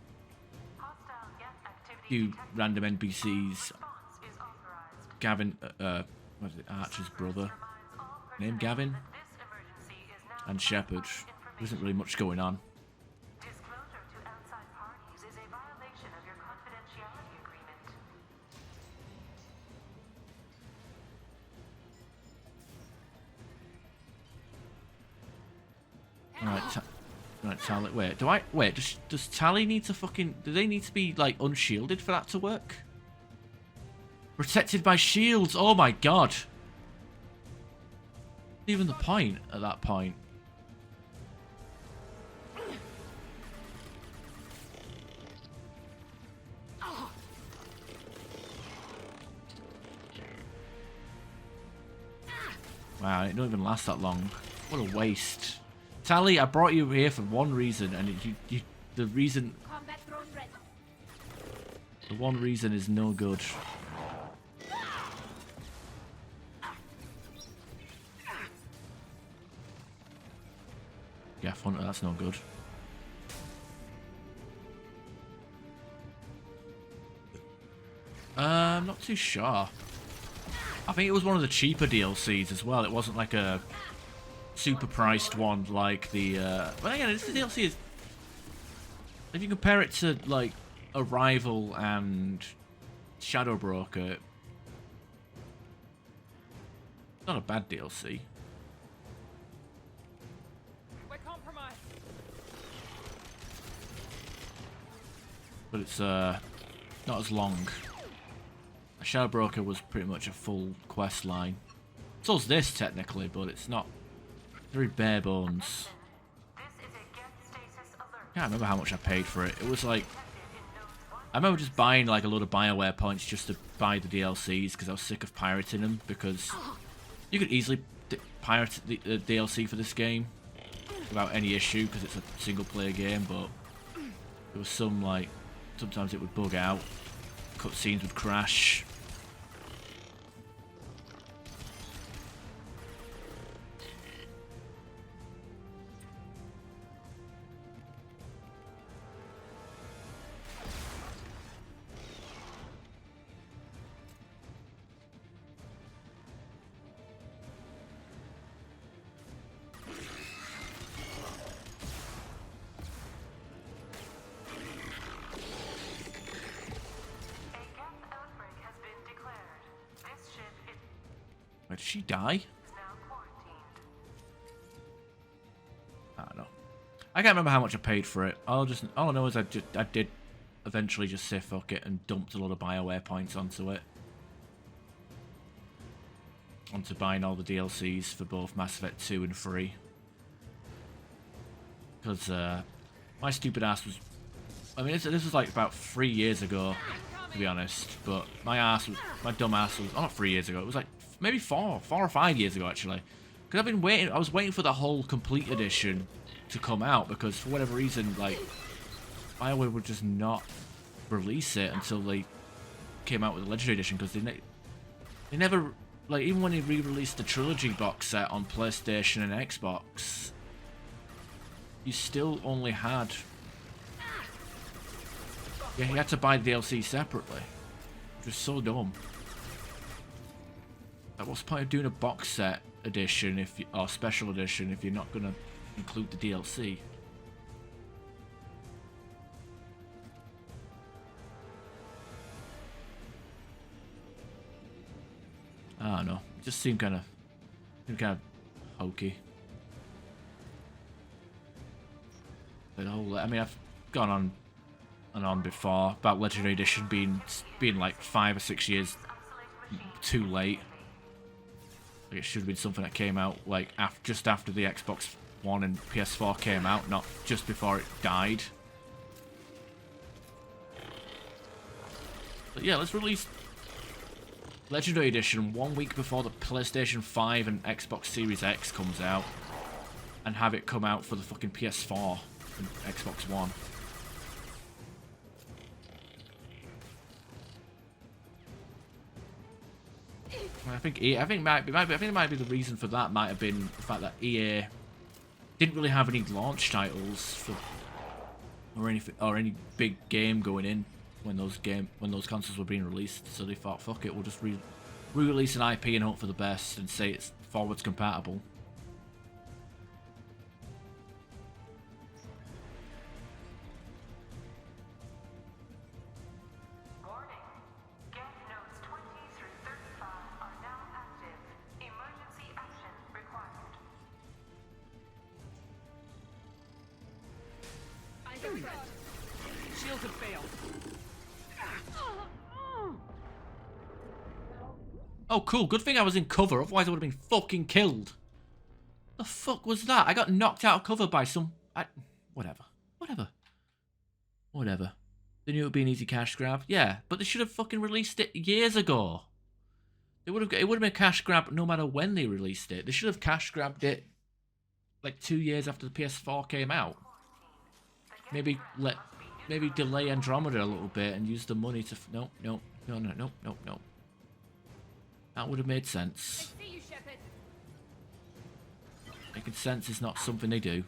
Hostile gas activity few detected. random NPCs. Response is authorized. Gavin, what is it, Archer's brother, Reminds all named personnel Gavin, that this emergency is now and Shepard. classified There isn't information. really much going on. Disclosure to outside parties is a violation of your confidentiality agreement. Right, Tally. Wait, does Tally need to fucking... Do they need to be, like, unshielded for that to work? Protected by shields! Oh my god! Even the point at that point. Wow, it don't even last that long. What a waste. Tally, I brought you here for one reason, and the reason... Combat drone ready. The one reason is no good. Hunter, that's no good. I'm not too sure. I think it was one of the cheaper DLCs as well. It wasn't like a super priced one like the... But again, this DLC is... If you compare it to, like, Arrival and Shadow Broker, it's not a bad DLC. We're compromised. But it's not as long. Shadow Broker was pretty much a full quest line. So's this technically, but it's not very bare bones. I can't remember how much I paid for it. It was like, I remember just buying like a load of BioWare points just to buy the DLCs because I was sick of pirating them, because you could easily pirate the DLC for this game without any issue because it's a single player game, but there was some like, sometimes it would bug out, cutscenes would crash. Wait, did she die? I don't know. I can't remember how much I paid for it. All I know is I did eventually just say fuck it and dumped a lot of BioWare points onto it. Onto buying all the DLCs for both Mass Effect 2 and 3. Because my stupid ass was... I mean, this was like about 3 years ago, to be honest. But my dumb ass was... Oh, not 3 years ago. It was like maybe 4 or 5 years ago, actually. Because I've been waiting... I was waiting for the whole complete edition to come out, because for whatever reason, like, BioWare would just not release it until they came out with the Legendary Edition, because they never... Like, even when they re-released the Trilogy box set on PlayStation and Xbox, you still only had... Yeah, you had to buy the DLC separately. Which was so dumb. Like, what's the point of doing a box set edition or special edition if you're not going to include the DLC? I don't know. It just seemed kind of hokey. But I mean, I've gone on and on before about Legendary Edition being like 5 or 6 years too late. Like, it should have been something that came out like just after the Xbox One and PS4 came out, not just before it died. But yeah, let's release Legendary Edition 1 week before the PlayStation 5 and Xbox Series X comes out, and have it come out for the fucking PS4 and Xbox One. I think it might be the reason for that might have been the fact that EA didn't really have any launch titles for or any big game going in when those consoles were being released, so they thought, fuck it, we'll just re-release an IP and hope for the best and say it's forwards compatible. Warning. Gap nodes 20 through 35 are now active. Emergency action required. I can press. Shields have failed. Oh, cool. Good thing I was in cover, otherwise I would have been fucking killed. The fuck was that? I got knocked out of cover by some... Whatever. They knew it would be an easy cash grab. Yeah, but they should have fucking released it years ago. It would have been a cash grab no matter when they released it. They should have cash grabbed it like 2 years after the PS4 came out. Maybe delay Andromeda a little bit and use the money to... No. That would have made sense. I see you, Shepard. Making sense is not something they do.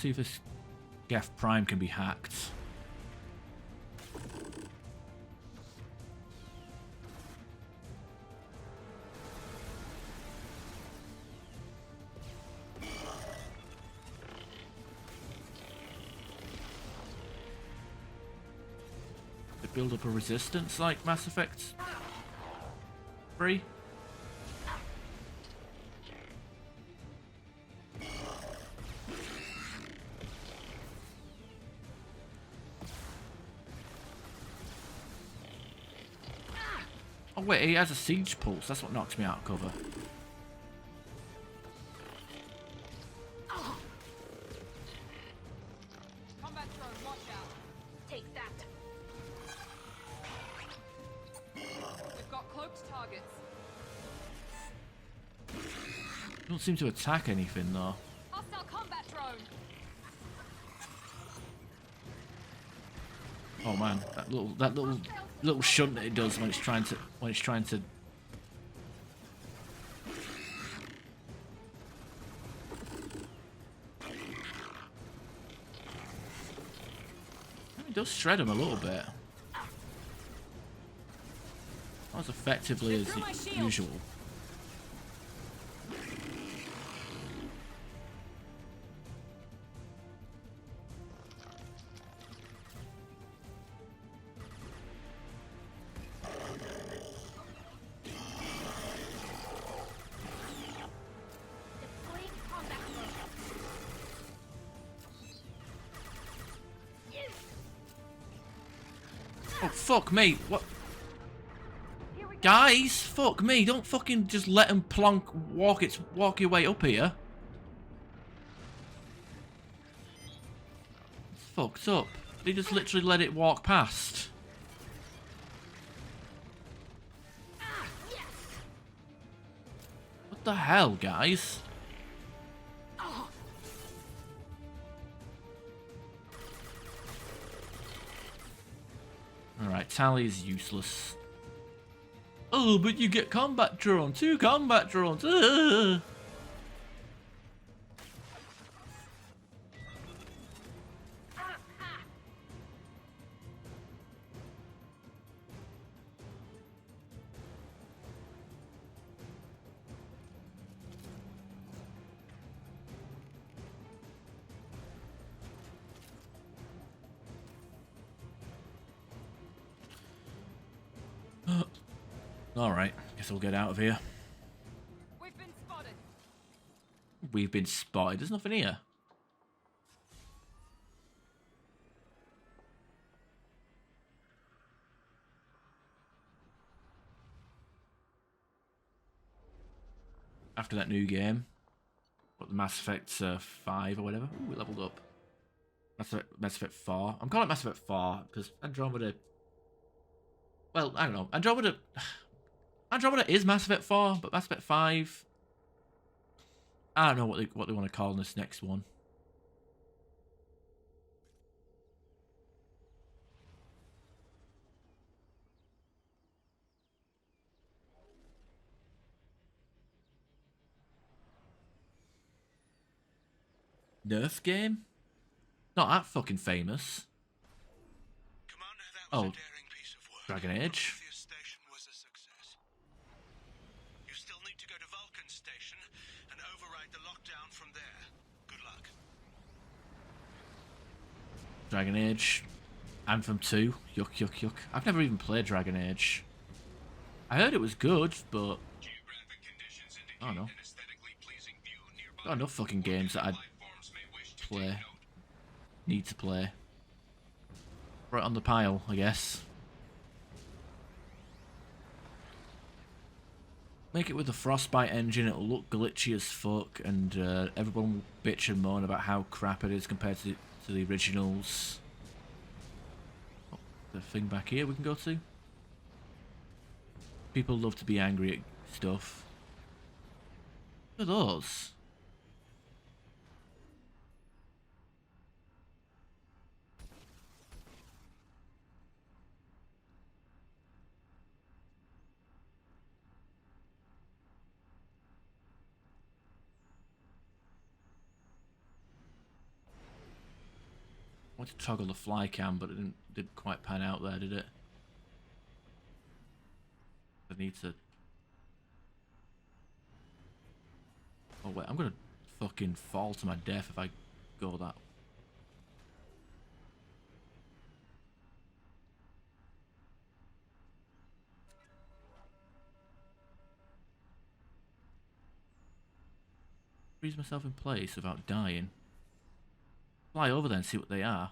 see if this Geth Prime can be hacked. To build up a resistance like Mass Effect 3. Oh wait, he has a siege pulse. That's what knocks me out of cover. Combat drone, watch out. Take that. We've got cloaked targets. Don't seem to attack anything though. Hostile combat drone. Oh man, that little shunt that it does when it's trying to it does shred him a little bit. Not as effectively as usual. Deploying combat mode. Oh fuck me! What? Guys, fuck me! Don't fucking just let him plonk walk your way up here. It's fucked up. They just literally let it walk past. What the hell, guys? Alright, Tally is useless. Oh, but you get combat drone. 2 combat drones. Ugh. Alright, guess we'll get out of here. We've been spotted. We've been spotted. There's nothing here. After that new game. What, the Mass Effect 5 or whatever? Ooh, we leveled up. Mass Effect 4. I'm calling it Mass Effect 4 because Andromeda... Well, I don't know. Andromeda is Mass Effect 4, but Mass Effect 5... I don't know what they want to call this next one. Nerf game? Not that fucking famous. Commander, that was Oh, a daring piece of work. Dragon Age. Prometheus Station was a success. You still need to go to Vulcan Station and override the lockdown from there. Good luck. Dragon Age. Anthem 2. Yuck, yuck, yuck. I've never even played Dragon Age. I heard it was good, but... Geographic conditions indicate I don't know. an aesthetically pleasing view nearby. Got enough fucking games that I'd Life forms may wish to play. take note. Need to play. Right on the pile, I guess. Make it with the Frostbite engine, it'll look glitchy as fuck, and everyone will bitch and moan about how crap it is compared to the originals. Oh, the thing back here we can go to. People love to be angry at stuff. Look at those. wanted to toggle the fly cam, but it didn't quite pan out there, did it? I need to... Oh wait, I'm gonna fucking fall to my death if I go that. Freeze myself in place without dying. Fly over there and see what they are.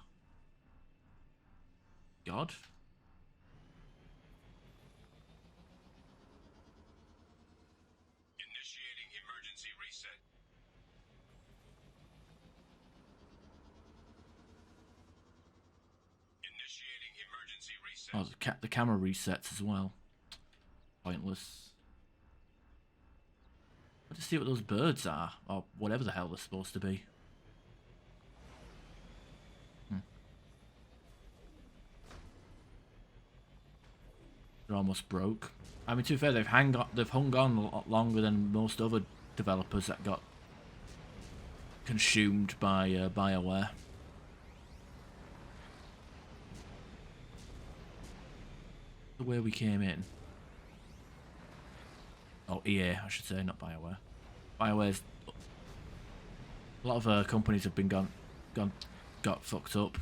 God. Initiating emergency reset. Initiating emergency reset. Oh, the camera resets as well. Pointless. Let's see what those birds are, or whatever the hell they're supposed to be. They're almost broke. I mean, to be fair, they've hung on a lot longer than most other developers that got consumed by BioWare. The way we came in. Oh, EA, I should say, not BioWare. BioWare's... A lot of companies have been got fucked up.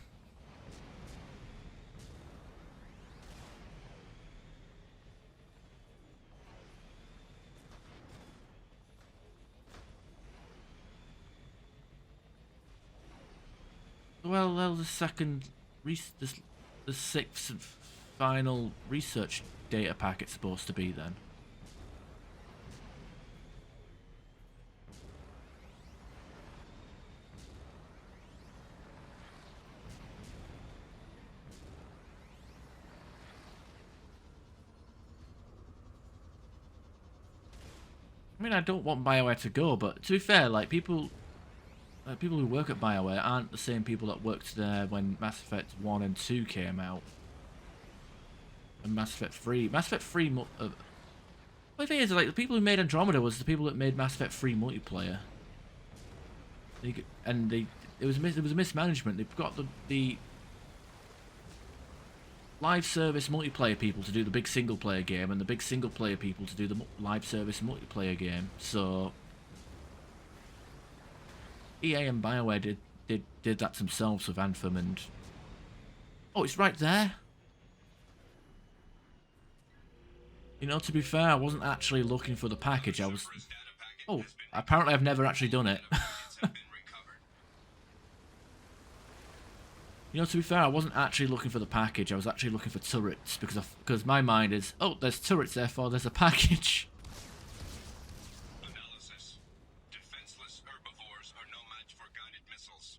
Well, the sixth and final research data packet's supposed to be then. I mean, I don't want BioWare to go, but to be fair, like people who work at BioWare aren't the same people that worked there when Mass Effect 1 and 2 came out. And Mass Effect 3. Mass Effect 3... well, the thing is, like, the people who made Andromeda was the people that made Mass Effect 3 multiplayer. It was a mismanagement. They've got the live service multiplayer people to do the big single player game, and the big single player people to do the live service multiplayer game. So EA and BioWare did that themselves with Anthem, and oh, it's right there. You know, to be fair, I wasn't actually looking for the package. I was... Oh, apparently I've never actually done it. You know, to be fair, I wasn't actually looking for the package. I was actually looking for turrets, because my mind is, oh, there's turrets, therefore there's a package. Analysis. Defenseless herbivores are no match for guided missiles.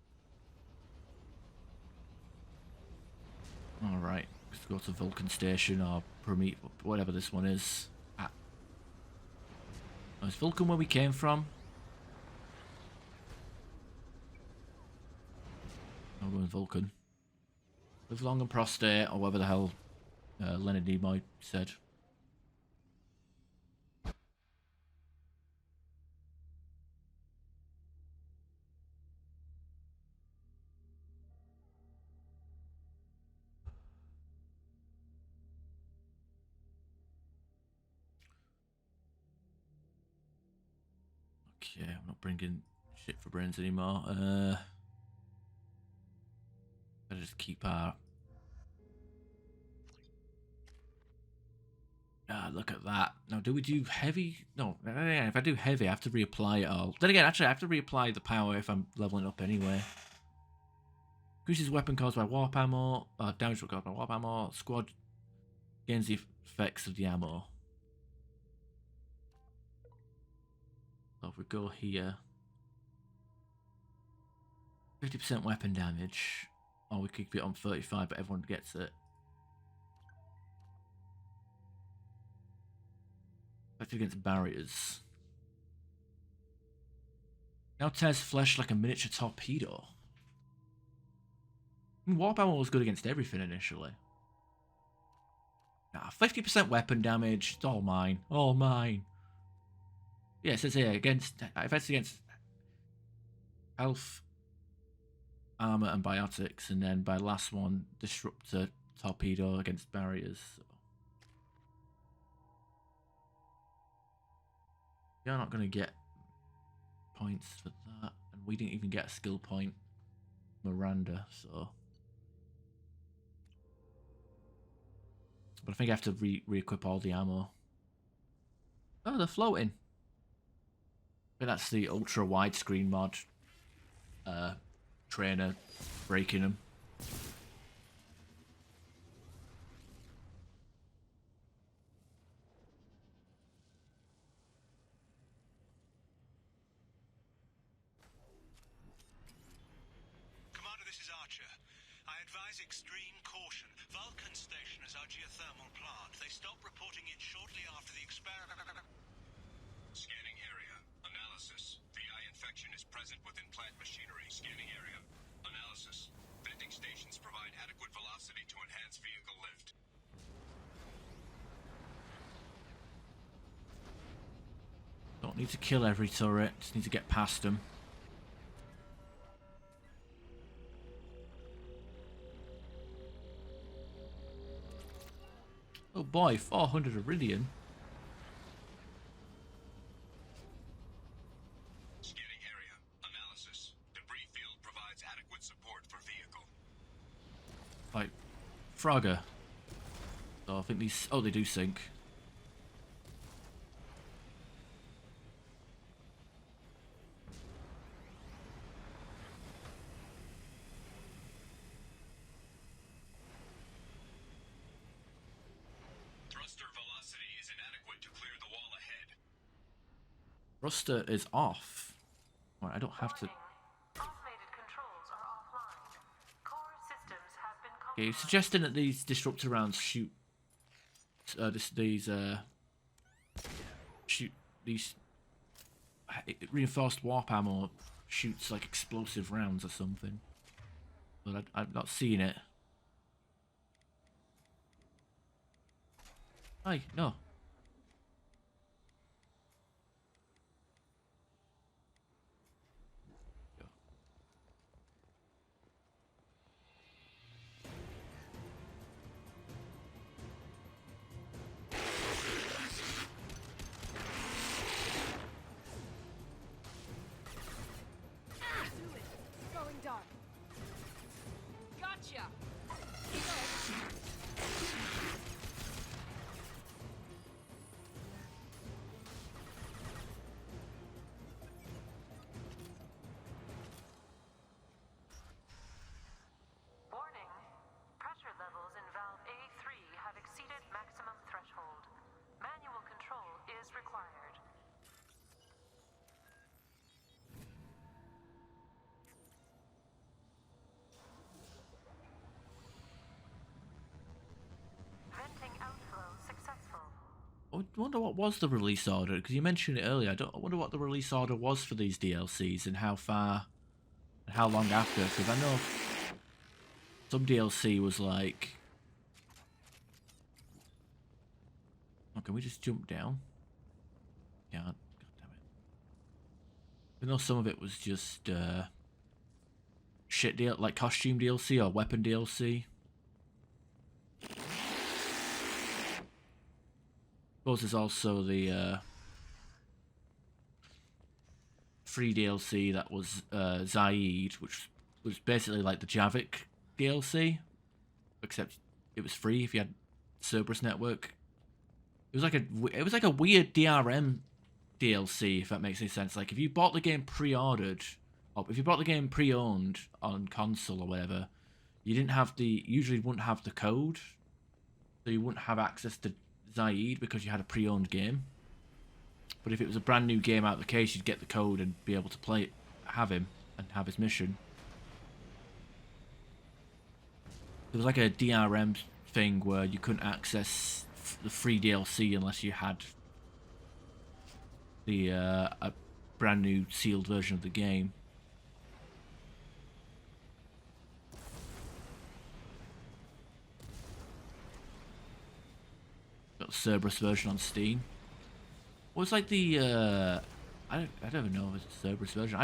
Alright, let's go to Vulcan Station, or Promet, whatever this one is. Ah. Oh, is Vulcan where we came from? I'm going Vulcan. Live long and prostate, or whatever the hell Leonard Nimoy said. Okay, I'm not bringing shit for brains anymore. Better just keep our... Ah, look at that. Now, do we do heavy? No, if I do heavy, I have to reapply it all. Then again, actually, I have to reapply the power if I'm leveling up anyway. Increases weapon caused by warp ammo. Damage caused by warp ammo. Squad gains the effects of the ammo. So if we go here... 50% weapon damage. Or we keep it on 35, but everyone gets it. Effective against barriers. Now tears flesh like a miniature torpedo. Warp ammo was good against everything initially. Nah, 50% weapon damage. It's all mine. All mine. Yeah, it says here, effects against health. armor and biotics, and then by the last one, disruptor torpedo against barriers. So. You're not going to get points for that, and we didn't even get a skill point, Miranda. So, but I think I have to re-equip all the ammo. Oh, they're floating. I think that's the ultra widescreen mod. Trainer breaking them. Commander, this is Archer. I advise extreme caution. Vulcan Station is our geothermal plant. They stopped reporting it shortly after the experiment. Scanning area. Analysis. VI infection is present within plant machinery. Scanning area. Analysis. Venting stations provide adequate velocity to enhance vehicle lift. Don't need to kill every turret, just need to get past them. Oh boy, 400 Iridian. Scanning area. Analysis. Debris field provides adequate support for vehicle. Like, Frogger. So I think these... Oh, they do sink. Thruster velocity is inadequate to clear the wall ahead. Thruster is off. Right, I don't have to... Warning. Automated controls are offline. Core systems have been Okay, you're compromised. suggesting that these disruptor rounds shoot... shoot these... Reinforced warp ammo shoots like explosive rounds or something. But I'm not seeing it. Hey, no. Going dark. Gotcha. Warning. Pressure levels in valve A3 have exceeded maximum threshold. Manual control is required. Venting outflow successful. I wonder what was the release order, because you mentioned it earlier. I wonder what the release order was for these DLCs and how far and how long after, because I know some DLC was like... Oh, can we just jump down? Yeah, god damn it. I know some of it was just shit deal, like costume DLC or weapon DLC. Suppose there's also the free DLC that was Zaid, which was basically like the Javik DLC, except it was free if you had Cerberus Network. It was like a weird DRM DLC, if that makes any sense. Like if you bought the game pre-ordered, or if you bought the game pre-owned on console or whatever, you usually wouldn't have the code, so you wouldn't have access to Zaid because you had a pre-owned game. But if it was a brand new game out of the case, you'd get the code and be able to play it, have him, and have his mission. There was like a DRM thing where you couldn't access the free DLC unless you had the a brand new sealed version of the game. Got the Cerberus version on Steam. What was like the I don't even know if it's a Cerberus version.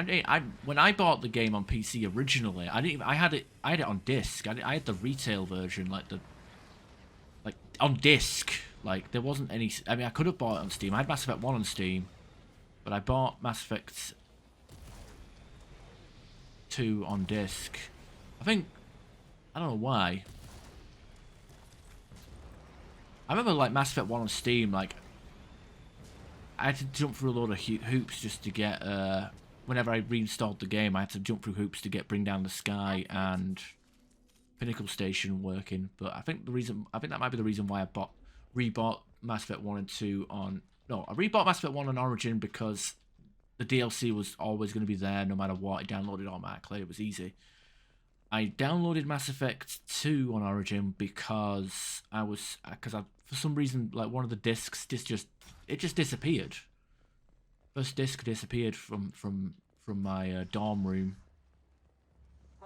When I bought the game on PC originally, I had it on disc. I had the retail version, like on disc. Like there wasn't any. I mean, I could have bought it on Steam. I had Mass Effect 1 on Steam, but I bought Mass Effect 2 on disc. I don't know why. I remember like Mass Effect 1 on Steam, like I had to jump through a load of hoops just to get whenever I reinstalled the game, I had to jump through hoops to Bring Down the Sky and Pinnacle Station working. But I think that might be the reason why I rebought Mass Effect 1 and 2 on... No, I rebought Mass Effect 1 on Origin because the DLC was always going to be there no matter what. I downloaded automatically. It was easy. I downloaded Mass Effect 2 on Origin because for some reason, like one of the discs just disappeared. First disc disappeared from my dorm room,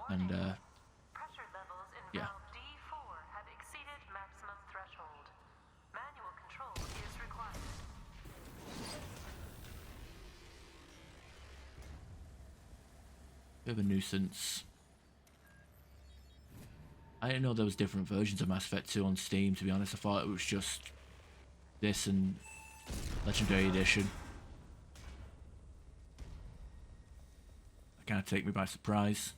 and Pressure levels in yeah. valve D4 have exceeded maximum threshold. Manual control is required. Bit of a nuisance. I didn't know there was different versions of Mass Effect 2 on Steam, to be honest. I thought it was just this and Legendary Edition. That kind of take me by surprise.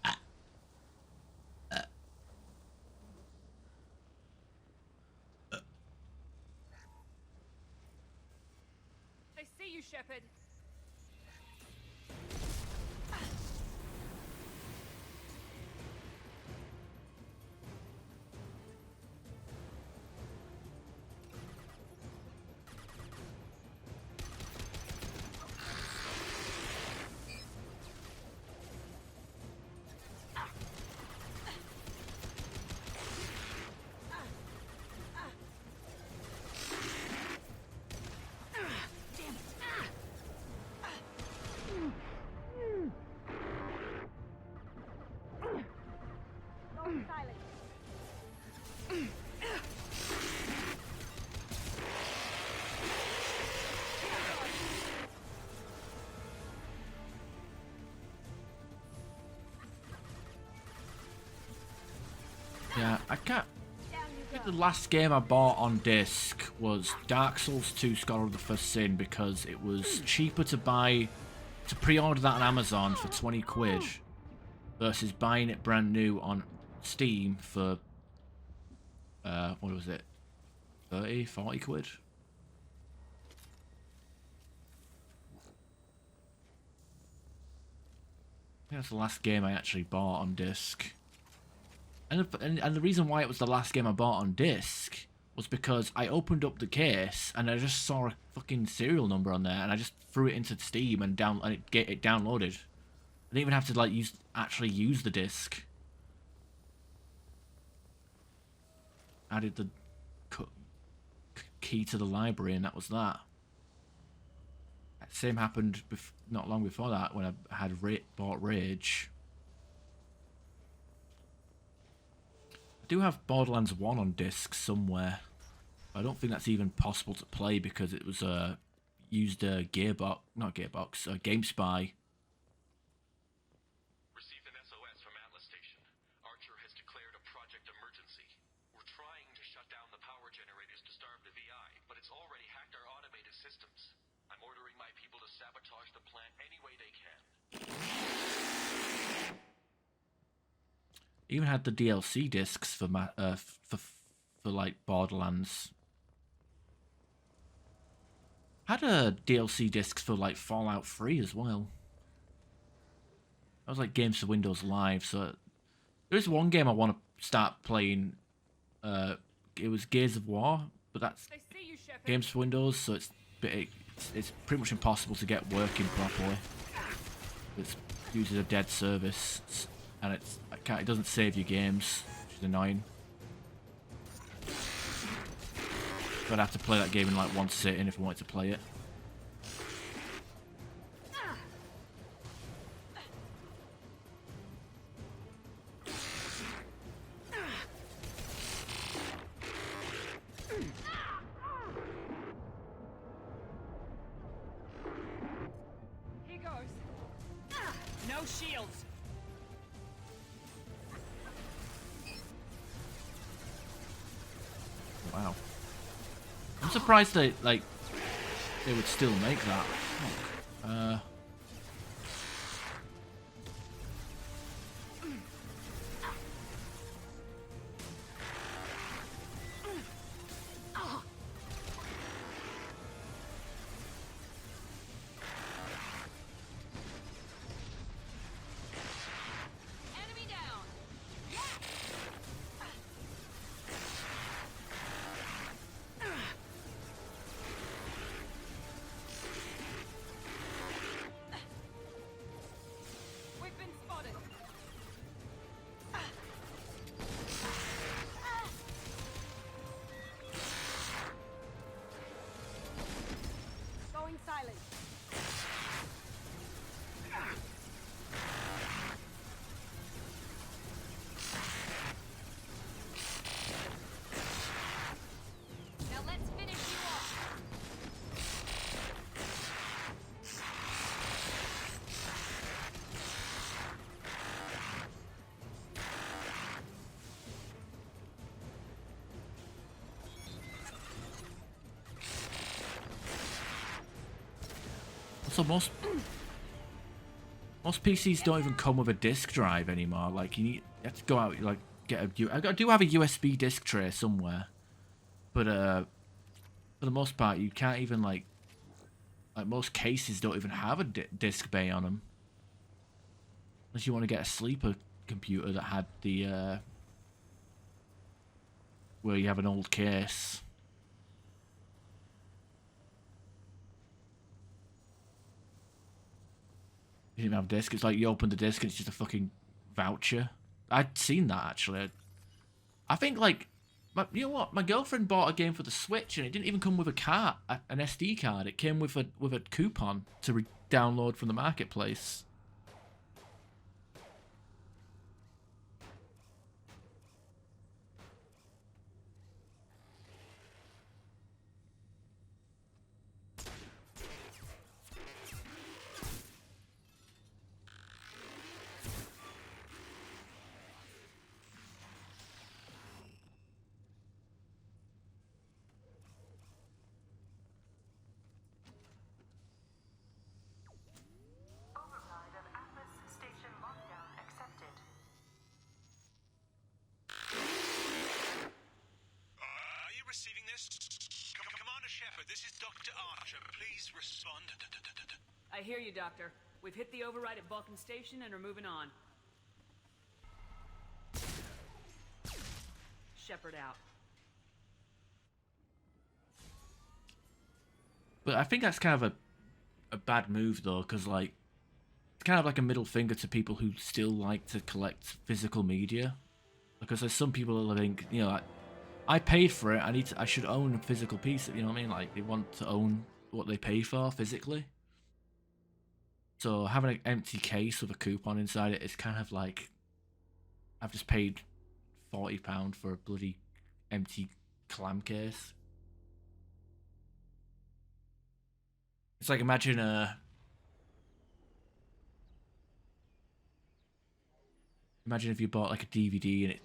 I see you, Shepard. Yeah, I can't... I think the last game I bought on disc was Dark Souls 2 Scholar of the First Sin because it was cheaper to pre-order that on Amazon for 20 quid versus buying it brand new on Steam for, what was it, 30, 40 quid? I think that's the last game I actually bought on disc. And the reason why it was the last game I bought on disc was because I opened up the case and I just saw a fucking serial number on there and I just threw it into Steam and it downloaded. I didn't even have to like actually use the disc. Added the key to the library and that was that. Same happened not long before that when I had bought Rage. I do have Borderlands 1 on disc somewhere. I don't think that's even possible to play because it was used GameSpy. Received an SOS from Atlas Station. Archer has declared a project emergency. We're trying to shut down the power generators to starve the VI, but it's already hacked our automated systems. I'm ordering my people to sabotage the plant any way they can. Even had the DLC discs for like Borderlands. Had a DLC discs for like Fallout 3 as well. That was like Games for Windows Live. So there's one game I want to start playing. It was Gears of War, but that's I see you, Shepard. Games for Windows, so it's pretty much impossible to get working properly. It uses a dead service. And it doesn't save your games, which is annoying. But I'd have to play that game in like one sitting if I wanted to play it. those shields. Wow. I'm surprised they would still make that. Enemy down. We've been spotted. Going silent. Now let's finish you off. So most PCs don't even come with a disk drive anymore. Like you have to go out like get a. I do have a USB disk tray somewhere, but for the most part you can't even like most cases don't even have a disk bay on them. Unless you want to get a sleeper computer that had the where you have an old case. You didn't have a disc. It's like you open the disc and it's just a fucking voucher. I'd seen that actually. I think like, you know what? My girlfriend bought a game for the Switch and it didn't even come with a card, an SD card. It came with a coupon to download from the marketplace. Override of Atlas Station lockdown accepted. Are you receiving this? Commander Shepard, this is Dr. Archer. Please respond. I hear you, Doctor. We've hit the override at Vulcan Station and are moving on. Shepard out. But I think that's kind of a bad move though, because like it's kind of like a middle finger to people who still like to collect physical media. Because there's some people that think, you know, like, I paid for it. I should own a physical piece. You know what I mean? Like they want to own what they pay for physically. So having an empty case with a coupon inside it is kind of like I've just paid £40 for a bloody empty clam case. It's like imagine if you bought like a DVD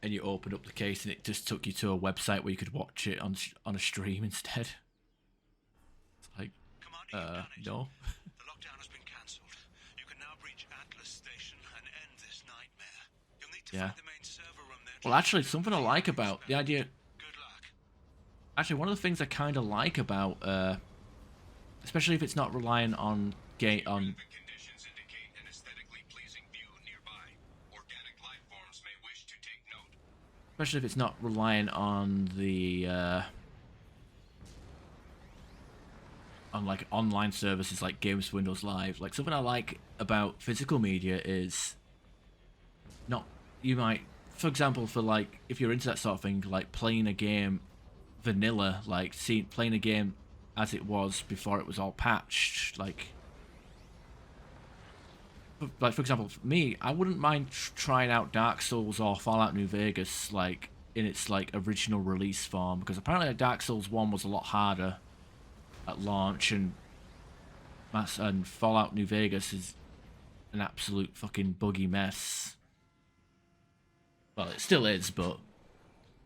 and you opened up the case and it just took you to a website where you could watch it on a stream instead. It's like, Commander, you've done it. no. The lockdown has been cancelled. You can now breach Atlas Station and end this nightmare. You'll need to Yeah. find the main server room there. Well, actually, something I like about the idea. Good luck. Actually, one of the things I kind of like about, especially if it's not relying on The conditions indicate an aesthetically pleasing view nearby. Organic life forms may wish to take note. especially if it's not relying on the on like online services like Games for Windows Live. Like something I like about physical media is not you might, for example, for like if you're into that sort of thing, like playing a game vanilla, like playing a game as it was before it was all patched, like for example, for me, I wouldn't mind trying out Dark Souls or Fallout New Vegas like in its like original release form, because apparently Dark Souls 1 was a lot harder at launch, and Fallout New Vegas is an absolute fucking buggy mess. Well, it still is, but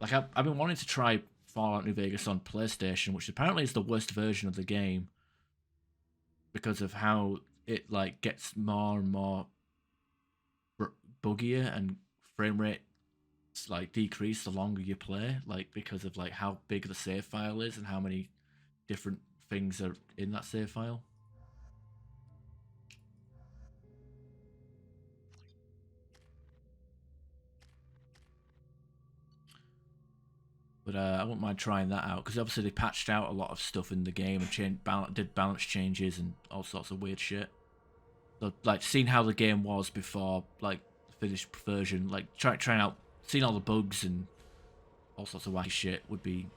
like I've been wanting to try Fallout New Vegas on PlayStation, which apparently is the worst version of the game because of how it like gets more and more buggier and frame rate like decrease the longer you play, like because of like how big the save file is and how many different things are in that save file. But I wouldn't mind trying that out because obviously they patched out a lot of stuff in the game and did balance changes and all sorts of weird shit. So like seeing how the game was before like the finished version, like trying out, seeing all the bugs and all sorts of wacky shit would be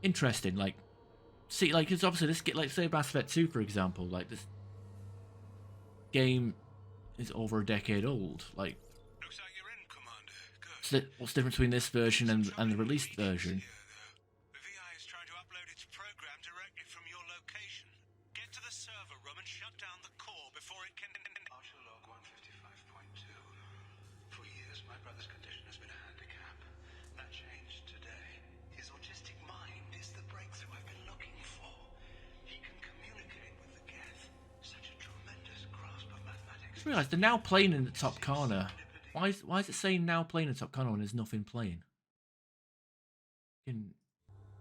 interesting. Like see, like it's obviously this like say Mass Effect 2 for example, like this game is over a decade old. Like Looks like you're in, Commander. Good. what's the difference between this version and the released version? The VI is trying to upload its program directly from your location. Get to the server room and shut down the core before it can... Archer log 155.2. For years, my brother's condition has been a handicap. That changed today. His autistic mind is the breakthrough I've been looking for. He can communicate with the Geth. Such a tremendous grasp of mathematics. Just realised they're now playing in the top corner. Why is it saying now playing in the top corner when there's nothing playing?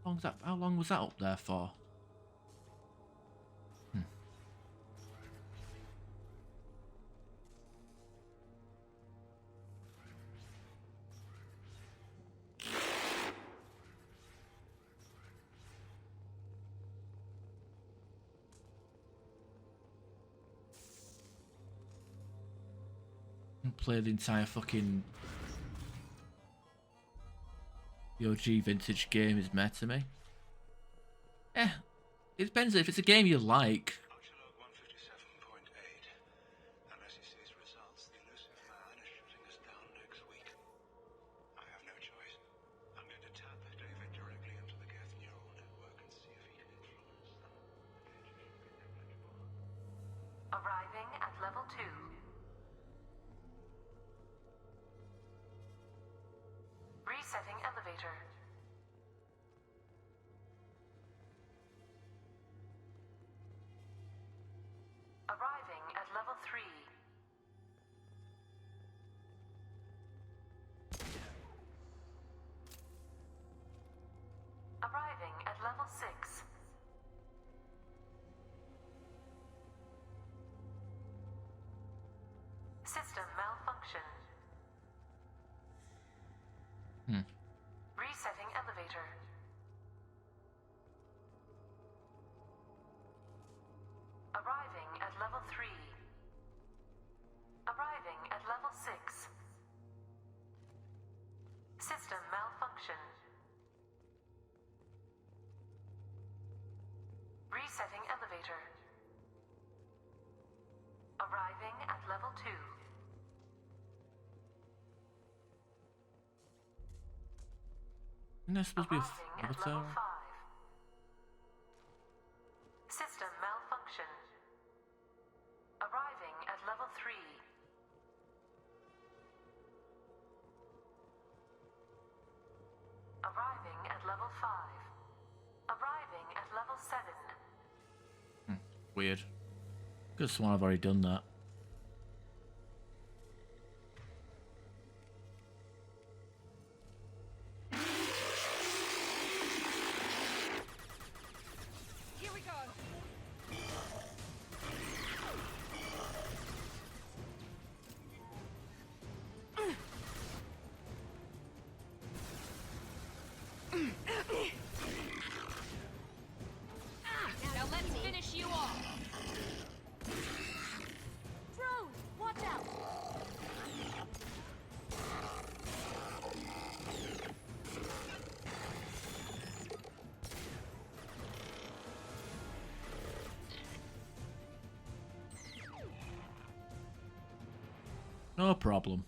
How long was that up there for? Play the entire fucking the OG vintage game is met to me. Eh, it depends if it's a game you like. Archer log 157.8. Unless he sees results, the elusive man is shutting us down next week. I have no choice. I'm going to tap David directly into the Geth neural network and see if he can influence them. Arriving at level 2. Resetting elevator. Arriving at level 3. Arriving at level 6. System malfunction. Resetting elevator. Arriving at level 3. Arriving at level 6. System malfunction. Resetting elevator. Arriving at level 2. Isn't there supposed to be Arriving a at photo? level 5. System malfunction. Arriving at level 3. Arriving at level 5. Arriving at level 7. Weird. Could have sworn I've already done that. Here we go. Now let's finish you off. Drone, watch out. No problem.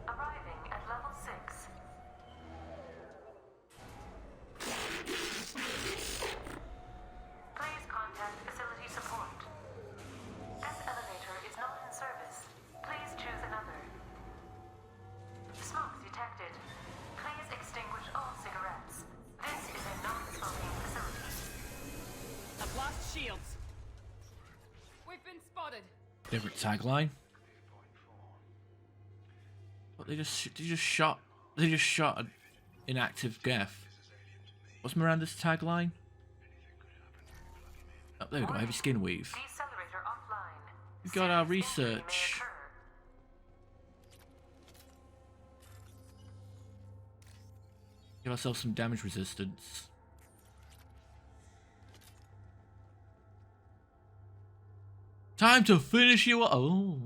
Arriving at level 6. Different tagline. But they just shot an inactive Geth. What's Miranda's tagline? Oh, there we go. Heavy skin weave. Decelerator offline. We got our Serious injury may research. occur. Give ourselves some damage resistance. Time to finish you. Oh.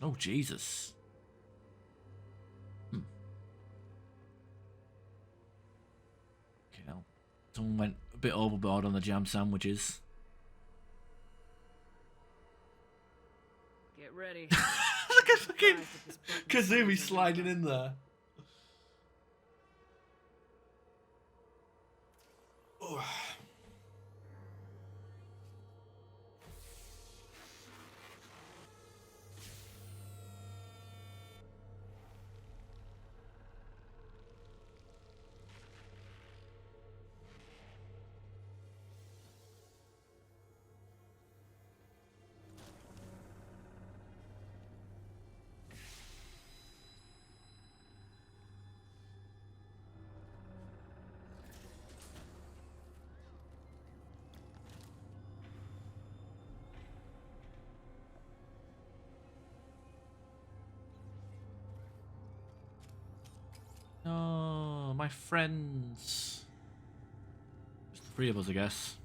Oh, Jesus. Okay, now someone went a bit overboard on the jam sandwiches. Get ready. Look at fucking Kazumi sliding in there. Oh. No, my friends. Just the three of us, I guess.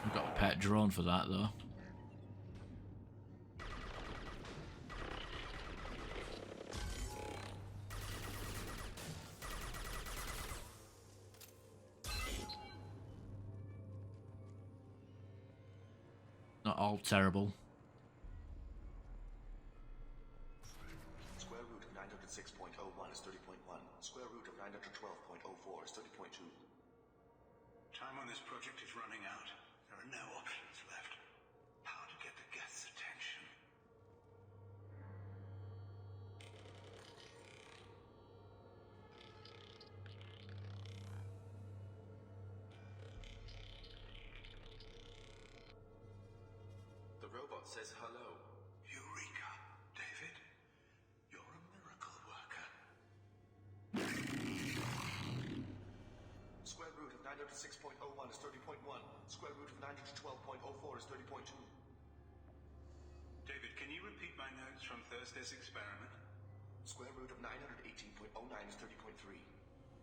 I've got a pet drone for that, though. Not all terrible. Square root of 906.01 is 30.1. Square root of 912.04 is 30.2. Time on this project is running out. There are no options left. How to get the Geth's attention? The robot says hello. Eureka, David. You're a miracle worker. Square root of 906.01 is 30.1. Square root of 912.04 is 30.2. David, can you repeat my notes from Thursday's experiment? Square root of 918.09 is 30.3.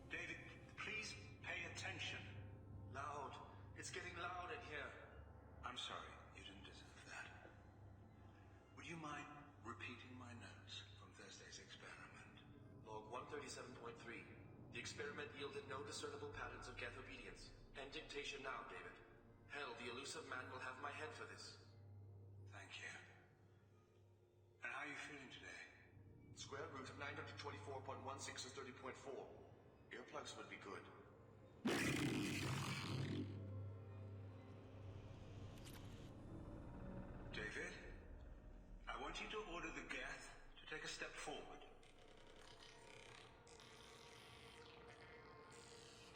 David, please pay attention. Loud. It's getting loud in here. I'm sorry, you didn't deserve that. Would you mind repeating my notes from Thursday's experiment? Log 137.3. The experiment yielded no discernible patterns of Geth obedience. End dictation now, David. Hell, the elusive man will have my head for this. Thank you. And how are you feeling today? Square root of 924.16 is 30.4. Earplugs would be good. David, I want you to order the Geth to take a step forward.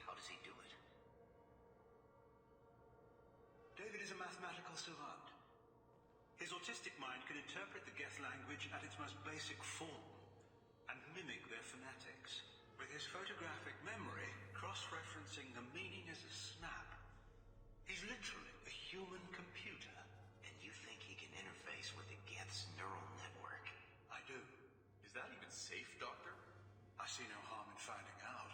How does he do it? David is a mathematical savant. His autistic mind can interpret the Geth language at its most basic form and mimic their phonetics. With his photographic memory, cross-referencing the meaning as a snap. He's literally a human computer. And you think he can interface with the Geth's neural network? I do. Is that even safe, Doctor? I see no harm in finding out.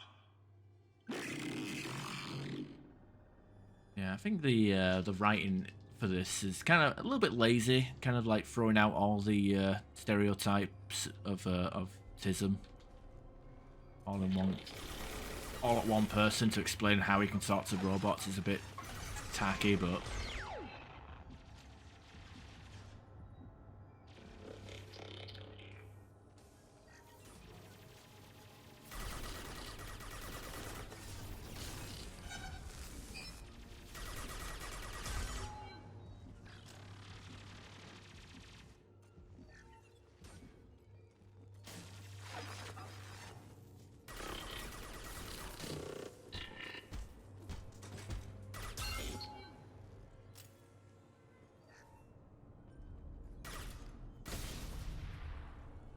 Yeah, I think the writing for this is kind of a little bit lazy, kind of like throwing out all the stereotypes of autism all at one person to explain how he can talk to robots is a bit tacky, but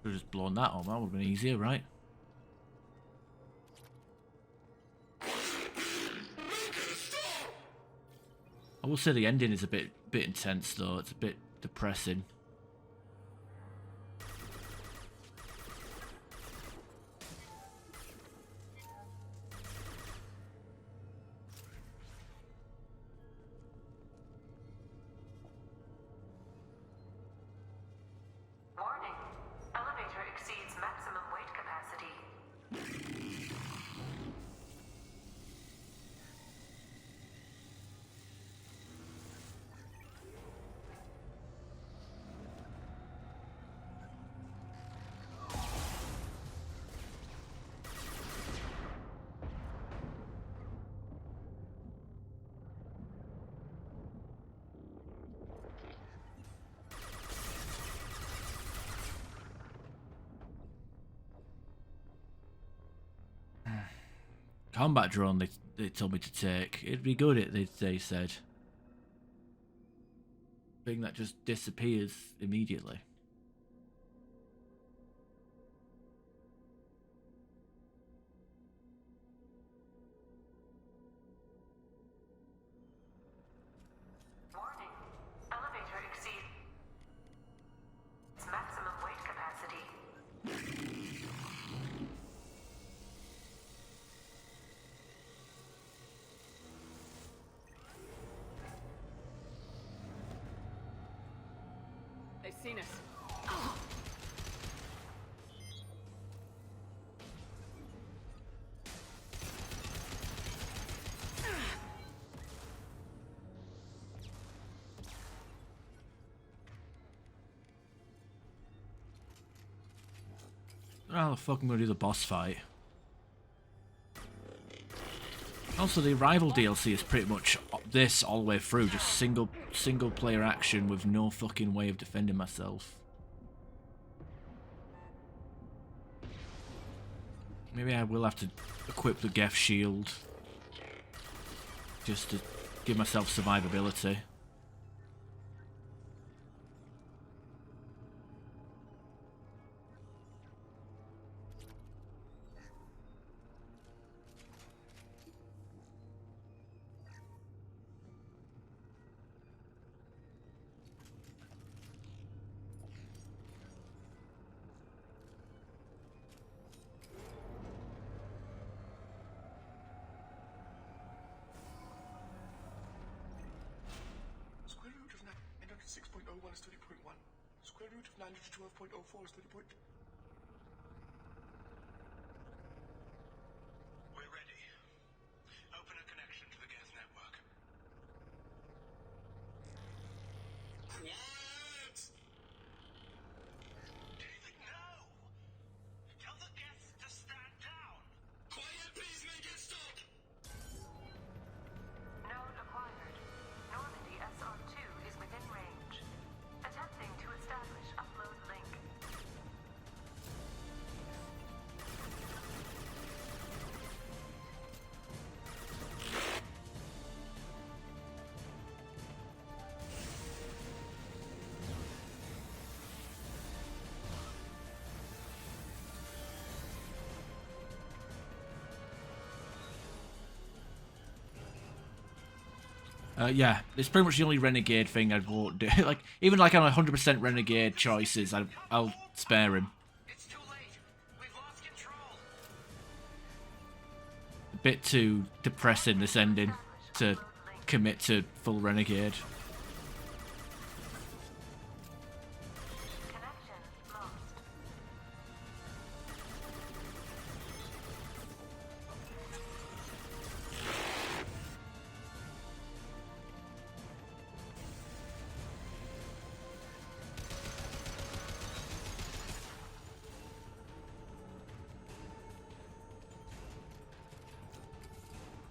Should have just blown that on. That would have been easier, right? I will say the ending is a bit intense though. It's a bit depressing. Warning. Elevator exceeds maximum weight capacity. Combat drone they told me to take. It'd be good, they said. Thing that just disappears immediately. Warning. Elevator exceeds maximum weight capacity. They've seen us. How the fuck am I gonna do the boss fight? Also, the Rival DLC is pretty much this all the way through, just single player action with no fucking way of defending myself. Maybe I will have to equip the Geth shield just to give myself survivability. Square root of 906.01 is 30.1. Square root of 912.04 is 30. We're ready. Open a connection to the Geth network. Quiet! David, no! Tell the Geth to stand down! Quiet, please make it stop! Node acquired. Normandy SR2 is within range. Attempting to establish upload link. Yeah, it's pretty much the only Renegade thing I won't do. Like, even like on 100% Renegade choices, I'll spare him. It's too late. We've lost control. A bit too depressing, this ending, to commit to full Renegade. Connection lost.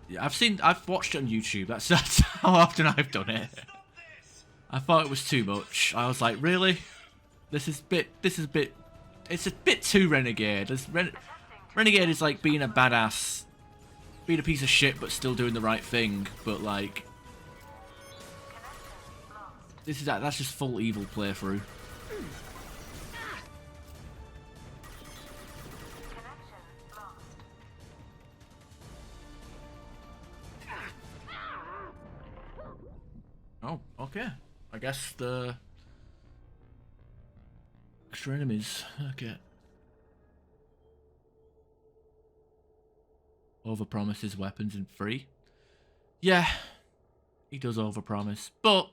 Yeah, I've watched it on YouTube. That's how often I've done it. I thought it was too much. I was like, really? It's a bit too Renegade. Renegade is like being a badass, being a piece of shit, but still doing the right thing. But like, that's just full evil playthrough. Oh, okay. I guess the extra enemies. Okay. Overpromises weapons and free. Yeah, he does overpromise, but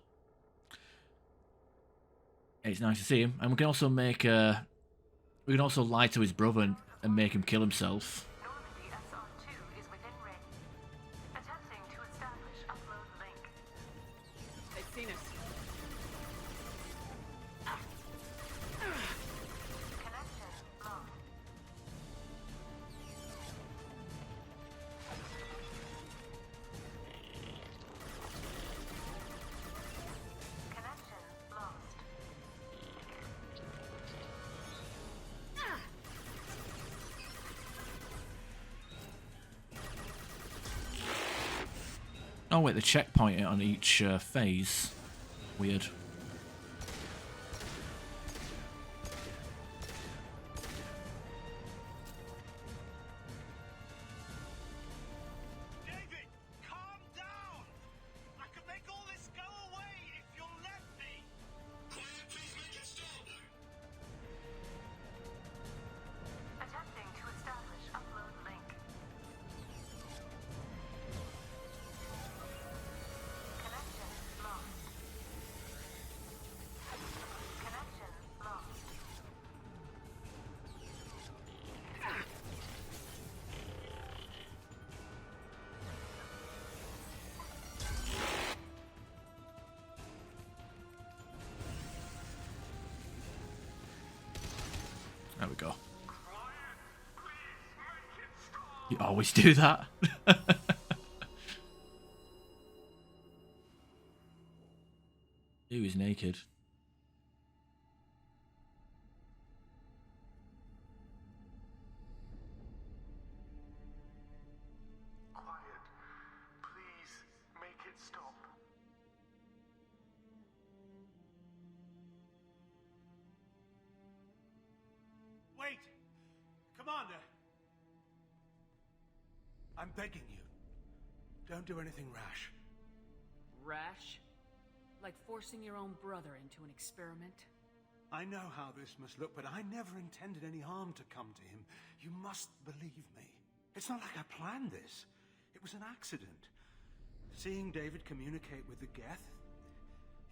it's nice to see him. And we can also make we can also lie to his brother and make him kill himself. Normandy SR2 is within range. Attempting to establish upload link. They've seen us. Connection locked. Connection lost. Oh wait, the checkpoint on each phase. Weird. David, calm down! I could make all this go away if you'll let me! Quiet, please make it stop! Attempting to establish upload link. Connection lost. Connection lost. There we go. You always do that. He was naked. Quiet. Please make it stop. Wait! Commander! I'm begging you. Don't do anything rash. Rash? Like forcing your own brother into an experiment? I know how this must look, but I never intended any harm to come to him. You must believe me. It's not like I planned this. It was an accident. Seeing David communicate with the Geth,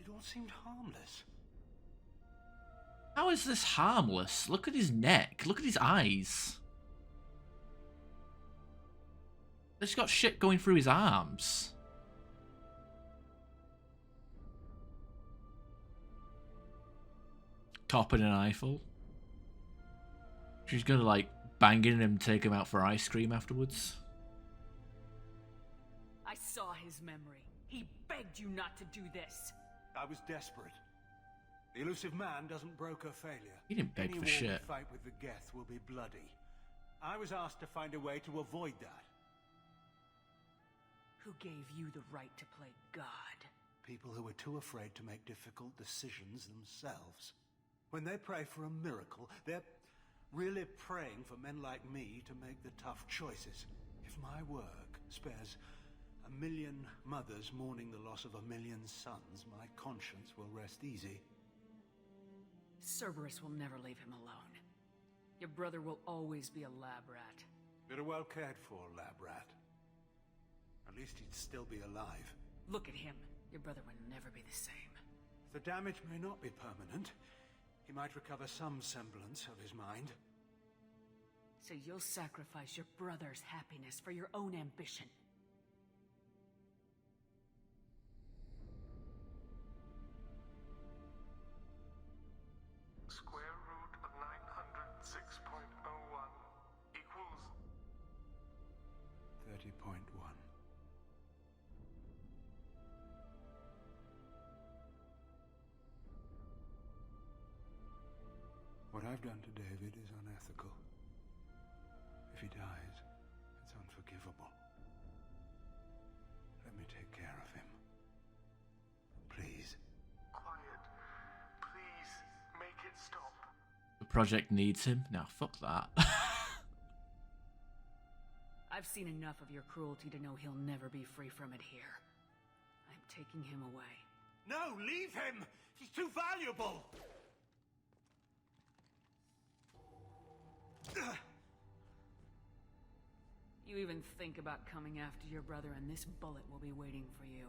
it all seemed harmless. How is this harmless? Look at his neck. Look at his eyes. He's got shit going through his arms. Topping an Eiffel. She's gonna like bang in him and take him out for ice cream afterwards. I saw his memory. He begged you not to do this. I was desperate. The elusive man doesn't broker failure. He didn't beg Any for war shit. we fight with the Geth will be bloody. I was asked to find a way to avoid that. Who gave you the right to play God? People who are too afraid to make difficult decisions themselves. When they pray for a miracle, they're really praying for men like me to make the tough choices. If my work spares 1 million mothers mourning the loss of 1 million sons, my conscience will rest easy. Cerberus will never leave him alone. Your brother will always be a lab rat. You're a well cared for lab rat. At least he'd still be alive. Look at him. Your brother will never be the same. The damage may not be permanent. He might recover some semblance of his mind. So you'll sacrifice your brother's happiness for your own ambition. Square root of 906.01 equals 30.1. What I've done to David is unethical. If he dies, it's unforgivable. Let me take care of him. Please. Quiet. Please make it stop. The project needs him. Now, fuck that. I've seen enough of your cruelty to know he'll never be free from it here. I'm taking him away. No, leave him! He's too valuable! You even think about coming after your brother, and this bullet will be waiting for you.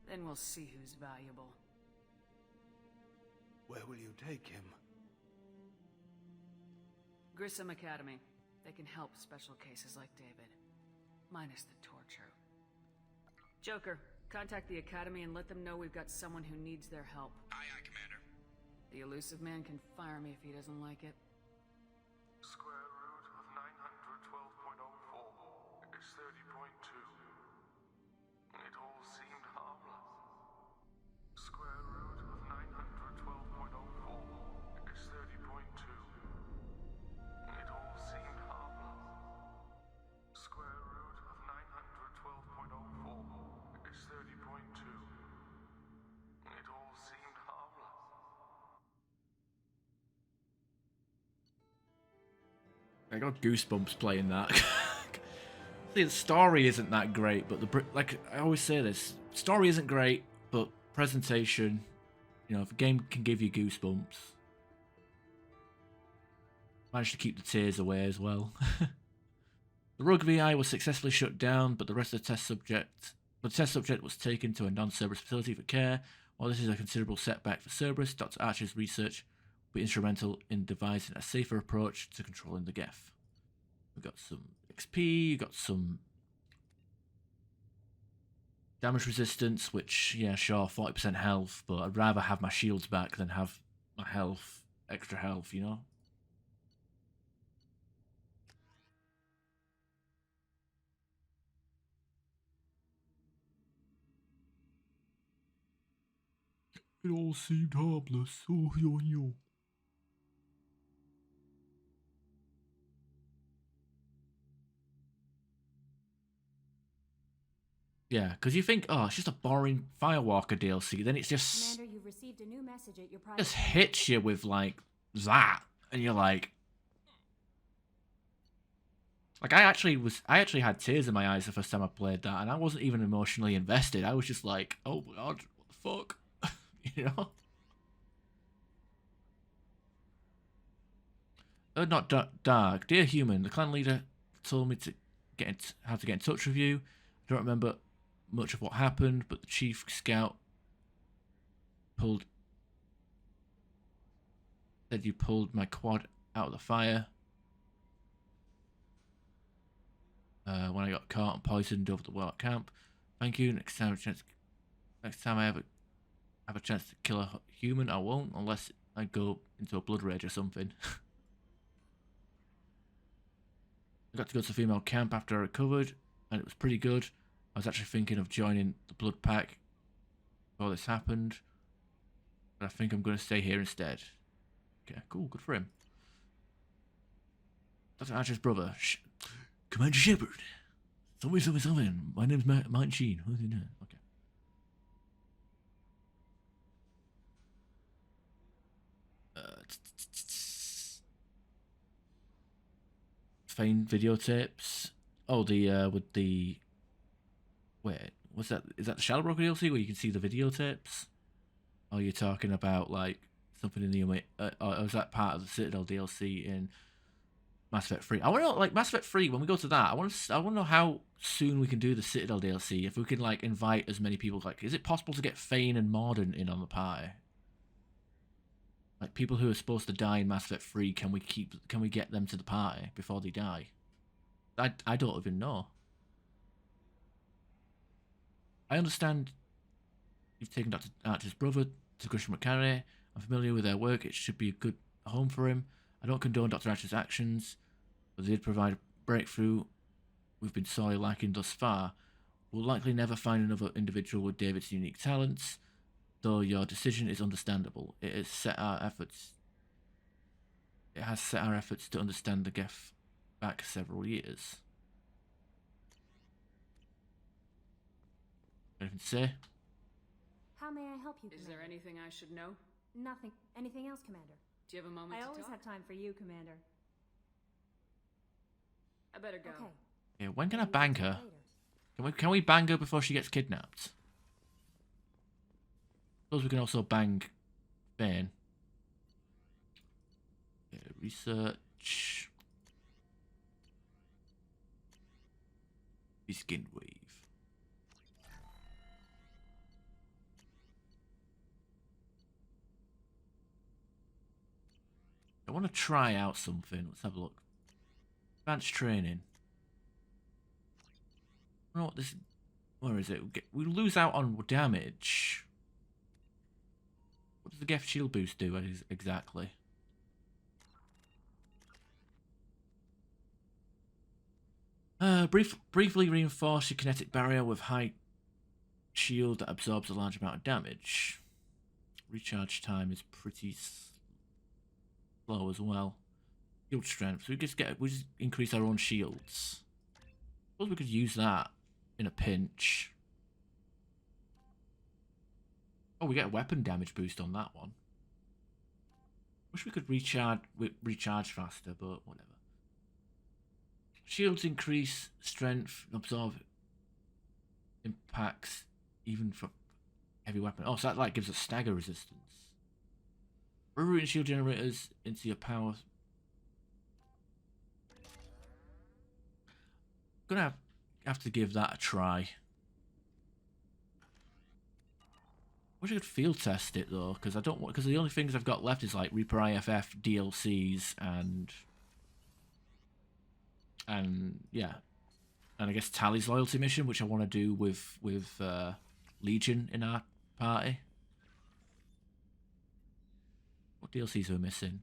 Then we'll see who's valuable. Where will you take him? Grissom Academy. They can help special cases like David. Minus the torture. Joker, contact the Academy and let them know we've got someone who needs their help. Aye, aye, Commander. The elusive man can fire me if he doesn't like it. Square root of 912.04 is 30.2. It all seemed harmless. Square root of 912.04 is 30.2. It all seemed harmless. Square root of 912.04 is 30.2. It all seemed harmless. I got goosebumps playing that. The story isn't that great, but like I always say, this story isn't great, but presentation, you know, if a game can give you goosebumps, managed to keep the tears away as well. The Rogue VI was successfully shut down, but the rest of the test subject was taken to a non-Cerberus facility for care. While this is a considerable setback for Cerberus, Dr. Archer's research will be instrumental in devising a safer approach to controlling the Geth. We got some XP, got some damage resistance, which, yeah, sure, 40% health, but I'd rather have my shields back than have my health, extra health, you know? It all seemed harmless. Oh, yo. Yeah, because you think, oh, it's just a boring Firewalker DLC. Then it's just Commander, you've received a new message at your private. just hits you with like that, and you're like, I actually had tears in my eyes the first time I played that, and I wasn't even emotionally invested. I was just like, oh my god, what the fuck, you know? Not dark, dear human. The clan leader told me to how to get in touch with you. I don't remember much of what happened, but the chief scout said you pulled my quad out of the fire when I got caught and poisoned over the Warlock camp. Thank you. Next time I have a chance to kill a human, I won't, unless I go into a blood rage or something. I got to go to the female camp after I recovered, and it was pretty good. I was actually thinking of joining the blood pack before this happened, but I think I'm going to stay here instead. Okay, cool, good for him. Dr. Archer's brother, Commander Shepard. Something. My name's Martin Sheen. What's he doing? Okay. Fine videotapes. Oh, the with the. Wait, what's that? Is that the Shadowbroker DLC where you can see the videotapes? Oh, you're talking about like something in the or is that part of the Citadel DLC in Mass Effect 3? I want to know, like, Mass Effect 3, when we go to that, I want to know how soon we can do the Citadel DLC. If we can like invite as many people, like, is it possible to get Fane and Mordant in on the party? Like, people who are supposed to die in Mass Effect 3, can we get them to the party before they die? I don't even know. I understand you've taken Dr. Archer's brother to Grisham Academy. I'm familiar with their work. It should be a good home for him. I don't condone Dr. Archer's actions, but they did provide a breakthrough we've been sorely lacking thus far. We'll likely never find another individual with David's unique talents, though your decision is understandable. It has set our efforts to understand the Geth back several years. Anything to say? How may I help you, Is Commander? there anything I should know? Nothing. Anything else, Commander? Do you have a moment I to always talk? have time for you, Commander. I better go. Okay. Yeah, when can I Maybe bang we'll her? talk later. Can we bang her before she gets kidnapped? Suppose we can also bang Bane. Okay, research. Skin wave. I want to try out something. Let's have a look. Advanced training. I don't know what this. Where is it? We lose out on damage. What does the Geth shield boost do exactly? Briefly reinforce your kinetic barrier with high shield that absorbs a large amount of damage. Recharge time is pretty slow as well. Shield strength. So we just increase our own shields. Suppose we could use that in a pinch. Oh, we get a weapon damage boost on that one. Wish we could recharge faster, but whatever. Shields increase strength, absorb impacts, even for heavy weapon. Oh, so that like gives us stagger resistance. Rerouting shield generators into your power. Gonna have to give that a try. Wish I could field test it though, because I don't want. Because the only things I've got left is like Reaper IFF DLCs and yeah, and I guess Tally's loyalty mission, which I want to do with Legion in our party. What DLCs are we missing?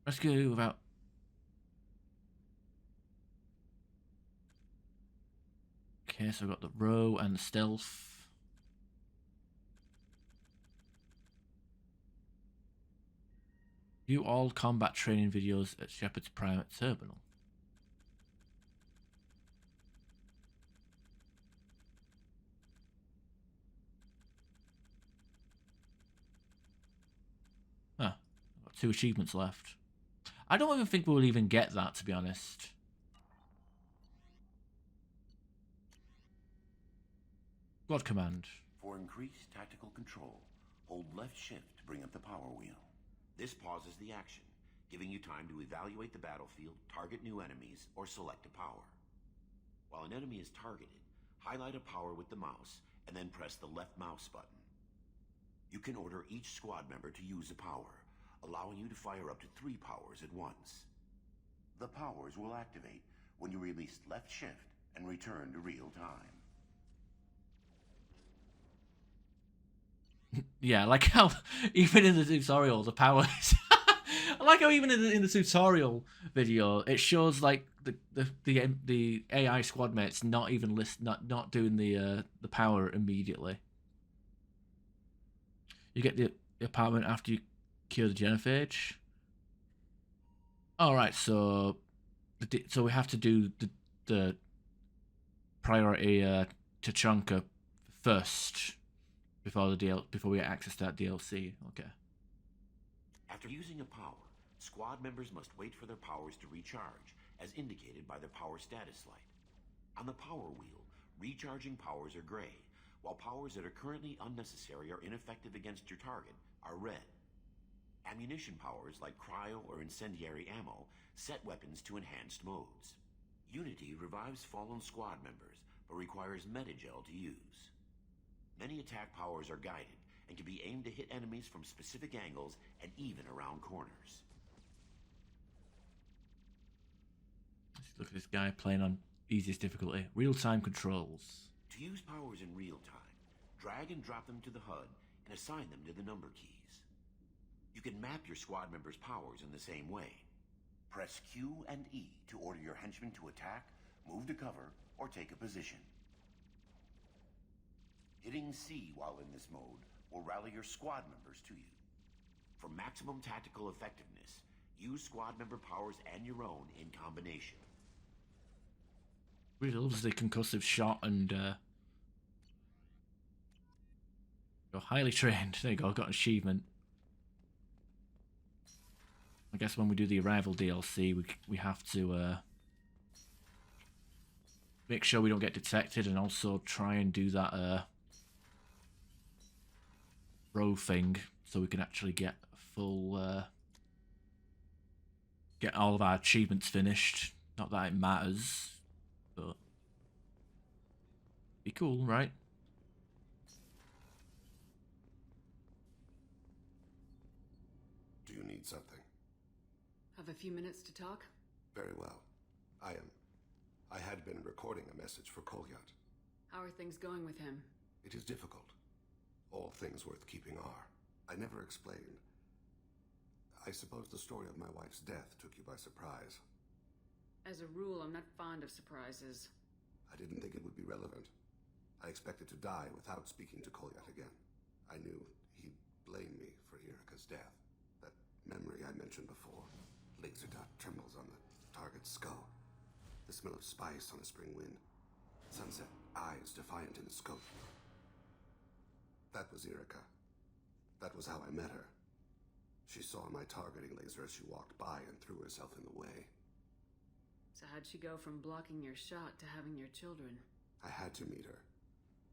Rescue without. Okay, so I've got the row and the stealth. View all combat training videos at Shepard's Private Terminal. Huh. I've got 2 achievements left. I don't even think we'll even get that, to be honest. God command. For increased tactical control, hold left shift to bring up the power wheel. This pauses the action, giving you time to evaluate the battlefield, target new enemies, or select a power. While an enemy is targeted, highlight a power with the mouse, and then press the left mouse button. You can order each squad member to use a power, allowing you to fire up to 3 powers at once. The powers will activate when you release left shift and return to real time. Yeah, like how even in the tutorial the powers. I like how even in the tutorial video it shows like the AI squad mates not even not doing the power immediately. You get the apartment after you cure the genophage. All right, so we have to do the priority Tachanka first. Before we get access to that DLC, okay. After using a power, squad members must wait for their powers to recharge, as indicated by their power status light. On the power wheel, recharging powers are gray, while powers that are currently unnecessary or ineffective against your target are red. Ammunition powers like cryo or incendiary ammo set weapons to enhanced modes. Unity revives fallen squad members, but requires metagel to use. Many attack powers are guided and can be aimed to hit enemies from specific angles and even around corners. Let's look at this guy playing on easiest difficulty. Real-time controls. To use powers in real time, drag and drop them to the HUD and assign them to the number keys. You can map your squad members' powers in the same way. Press Q and E to order your henchmen to attack, move to cover, or take a position. Hitting C while in this mode will rally your squad members to you. For maximum tactical effectiveness, use squad member powers and your own in combination. Really loves the concussive shot and you're highly trained. There you go, got an achievement. I guess when we do the Arrival DLC, we have to make sure we don't get detected and also try and do that row thing, so we can actually get full, get all of our achievements finished. Not that it matters, but be cool, right? Do you need something? Have a few minutes to talk? Very well. I had been recording a message for Kolyat. How are things going with him? It is difficult. All things worth keeping are. I never explained. I suppose the story of my wife's death took you by surprise. As a rule, I'm not fond of surprises. I didn't think it would be relevant. I expected to die without speaking to Kolyat again. I knew he'd blame me for Erika's death. That memory I mentioned before. Laser dot trembles on the target's skull. The smell of spice on a spring wind. Sunset eyes defiant in the scope. That was Erika. That was how I met her. She saw my targeting laser as she walked by and threw herself in the way. So how'd she go from blocking your shot to having your children? I had to meet her.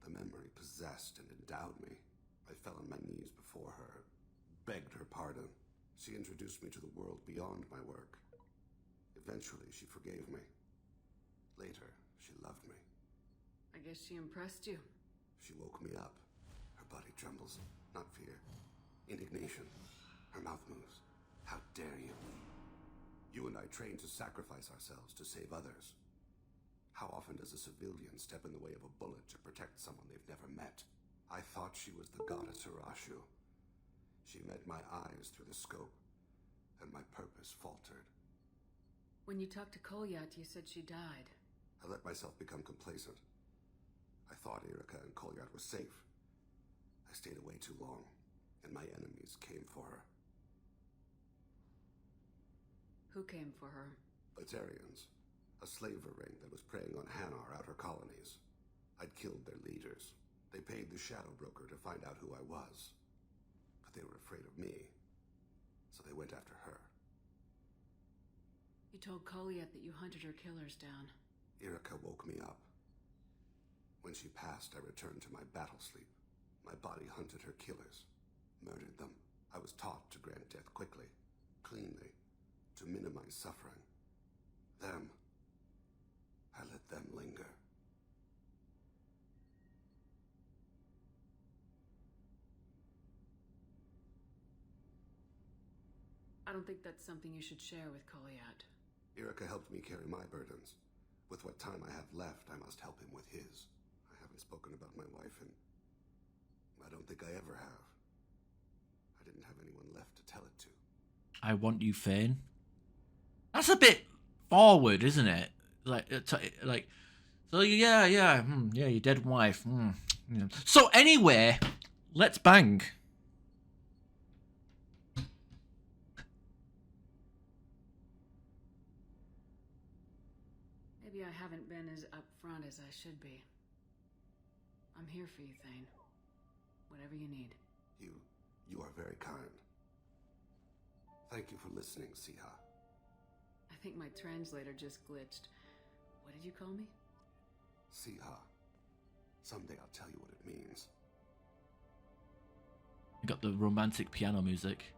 The memory possessed and endowed me. I fell on my knees before her, begged her pardon. She introduced me to the world beyond my work. Eventually, she forgave me. Later, she loved me. I guess she impressed you. She woke me up. Her body trembles. Not fear. Indignation. Her mouth moves. How dare you? You and I trained to sacrifice ourselves to save others. How often does a civilian step in the way of a bullet to protect someone they've never met? I thought she was the goddess Hirashu. She met my eyes through the scope, and my purpose faltered. When you talked to Kolyat, you said she died. I let myself become complacent. I thought Erika and Kolyat were safe. I stayed away too long, and my enemies came for her. Who came for her? Batarians, a slaver ring that was preying on Hanar outer colonies. I'd killed their leaders. They paid the Shadow Broker to find out who I was. But they were afraid of me, so they went after her. You told Kolyat that you hunted her killers down. Erika woke me up. When she passed, I returned to my battle sleep. My body hunted her killers, murdered them. I was taught to grant death quickly, cleanly, to minimize suffering. Them, I let them linger. I don't think that's something you should share with Kolyat. Erika helped me carry my burdens. With what time I have left, I must help him with his. I haven't spoken about my wife, and I don't think I ever have. I didn't have anyone left to tell it to. I want you, Fane. That's a bit forward, isn't it? So yeah, your dead wife. Yeah. So anyway, let's bang. Maybe I haven't been as upfront as I should be. I'm here for you, Thane. Whatever you need. You are very kind. Thank you for listening, Siha. I think my translator just glitched. What did you call me? Siha. Someday I'll tell you what it means. You got the romantic piano music.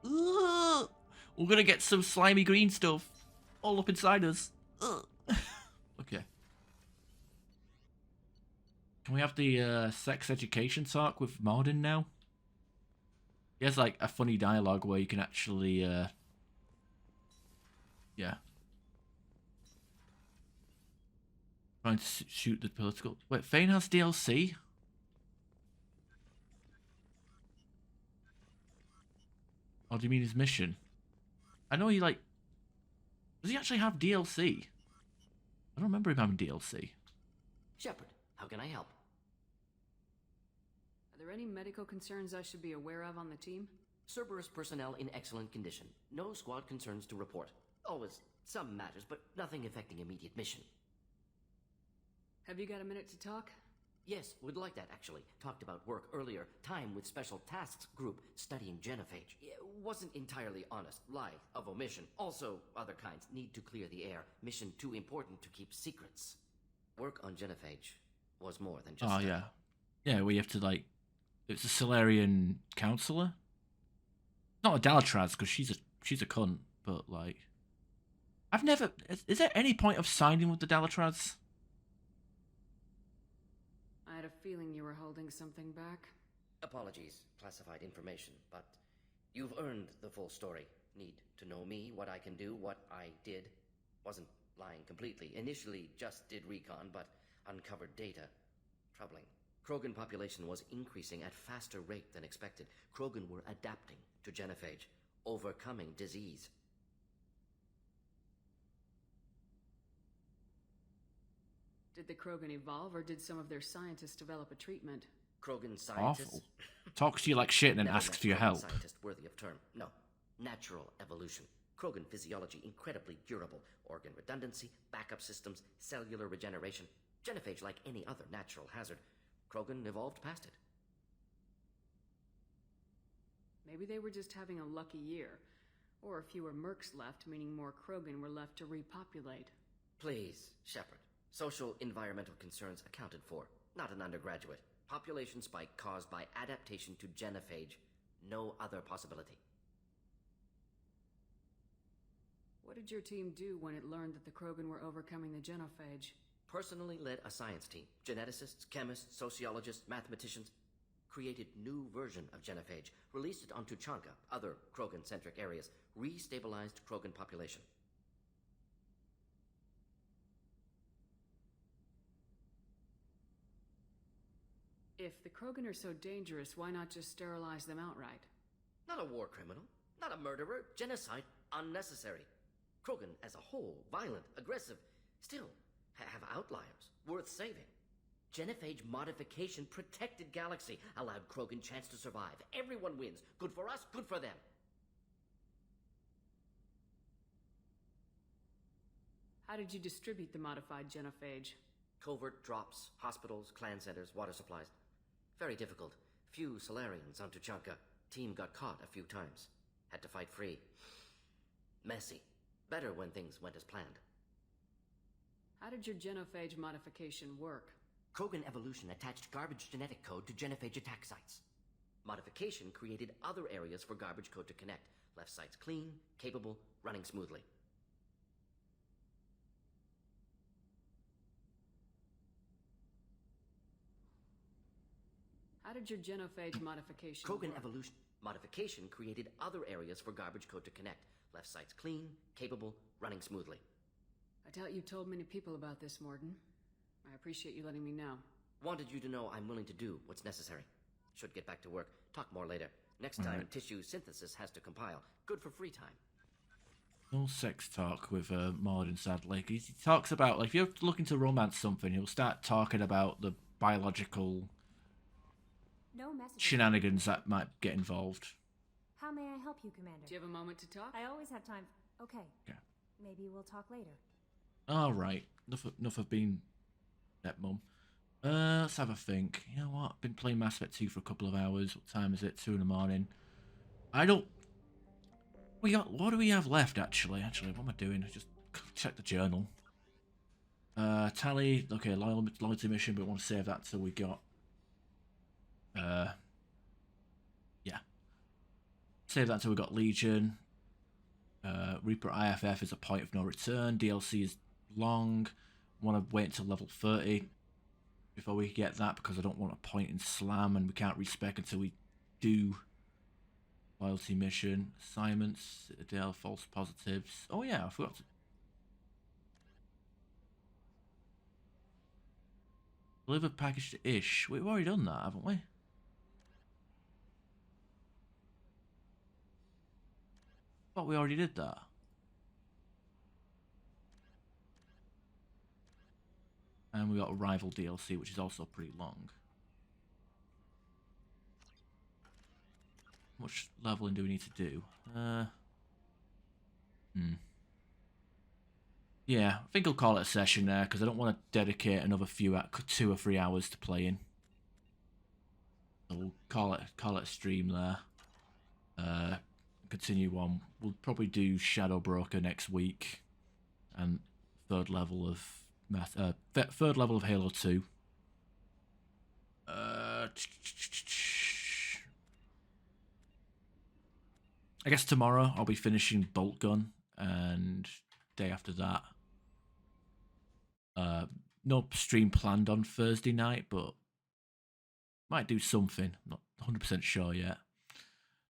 Ugh! We're gonna get some slimy green stuff all up inside us. Ugh. Okay. Can we have the sex education talk with Morden now? He has like a funny dialogue where you can actually, yeah. Trying to shoot the political. Wait, Fane has DLC? Or do you mean his mission? I know he like. Does he actually have DLC? I don't remember him having DLC. Shepard, how can I help? Are there any medical concerns I should be aware of on the team? Cerberus personnel in excellent condition. No squad concerns to report. Always some matters, but nothing affecting immediate mission. Have you got a minute to talk? Yes, would like that, actually. Talked about work earlier. Time with Special Tasks Group studying genophage. Wasn't entirely honest. Lie of omission. Also, other kinds. Need to clear the air. Mission too important to keep secrets. Work on genophage was more than just... Oh, yeah. Yeah, we have to, like, It's a Solarian counselor. Not a Dalatraz because she's a cunt. But like, I've never. Is there any point of signing with the Dalatraz? I had a feeling you were holding something back. Apologies, classified information, but you've earned the full story. Need to know me, what I can do, what I did. Wasn't lying completely. Initially just did recon, but uncovered data. Troubling. Krogan population was increasing at faster rate than expected. Krogan were adapting to genophage, overcoming disease. Did the Krogan evolve, or did some of their scientists develop a treatment? Krogan scientists... Awful. Talks to you like shit and then Never asks met for your Krogan help. Scientist worthy of term. No. Natural evolution. Krogan physiology incredibly durable. Organ redundancy, backup systems, cellular regeneration. Genophage like any other natural hazard. Krogan evolved past it. Maybe they were just having a lucky year. Or fewer mercs left, meaning more Krogan were left to repopulate. Please, Shepard. Social environmental concerns accounted for. Not an undergraduate. Population spike caused by adaptation to genophage. No other possibility. What did your team do when it learned that the Krogan were overcoming the genophage? Personally led a science team. Geneticists, chemists, sociologists, mathematicians. Created new version of genophage. Released it onto Chanka, other Krogan-centric areas. Restabilized Krogan population. If the Krogan are so dangerous, why not just sterilize them outright? Not a war criminal. Not a murderer. Genocide. Unnecessary. Krogan as a whole, violent, aggressive, still have outliers, worth saving. Genophage modification protected Galaxy, allowed Krogan chance to survive. Everyone wins. Good for us, good for them. How did you distribute the modified genophage? Covert drops, hospitals, clan centers, water supplies. Very difficult. Few Solarians onto Chanka. Team got caught a few times. Had to fight free. Messy. Better when things went as planned. How did your genophage modification work? Krogan evolution attached garbage genetic code to genophage attack sites. Modification created other areas for garbage code to connect. Left sites clean, capable, running smoothly. How did your genophage modification Krogan work? evolution modification created other areas for garbage code to connect. Left sites clean, capable, running smoothly. I doubt you told many people about this, Morden. I appreciate you letting me know. Wanted you to know I'm willing to do what's necessary. Should get back to work. Talk more later. Next time, tissue synthesis has to compile. Good for free time. No sex talk with Morden, sadly. He talks about, like, if you're looking to romance something, he'll start talking about the biological No messages. shenanigans that might get involved. How may I help you, Commander? Do you have a moment to talk? I always have time. Okay. Yeah. Maybe we'll talk later. All right. Enough of being that mum. Let's have a think. You know what? I've been playing Mass Effect 2 for a couple of hours. What time is it? 2 in the morning. I don't... What do we have left, actually? What am I doing? I just check the journal. Tally. Okay, loyalty mission, but we want to save that till we got... yeah. Save that till we got Legion. Reaper IFF is a point of no return. DLC is long. Want to wait until level 30 before we get that, because I don't want a point in slam, and we can't respec until we do loyalty mission. Assignments, Citadel, false positives. Oh yeah, I forgot to... Deliver package to Ish. We've already done that, haven't we? Thought we already did that. And we got a rival DLC, which is also pretty long. How much leveling do we need to do? Yeah, I think I'll call it a session there, because I don't want to dedicate another 2 or 3 hours to playing. So we'll call it a stream there. Continue on. We'll probably do Shadow Broker next week, and third level of Halo 2. I guess tomorrow I'll be finishing Bolt Gun, and day after that, no stream planned on Thursday night, but might do something. Not 100% sure yet.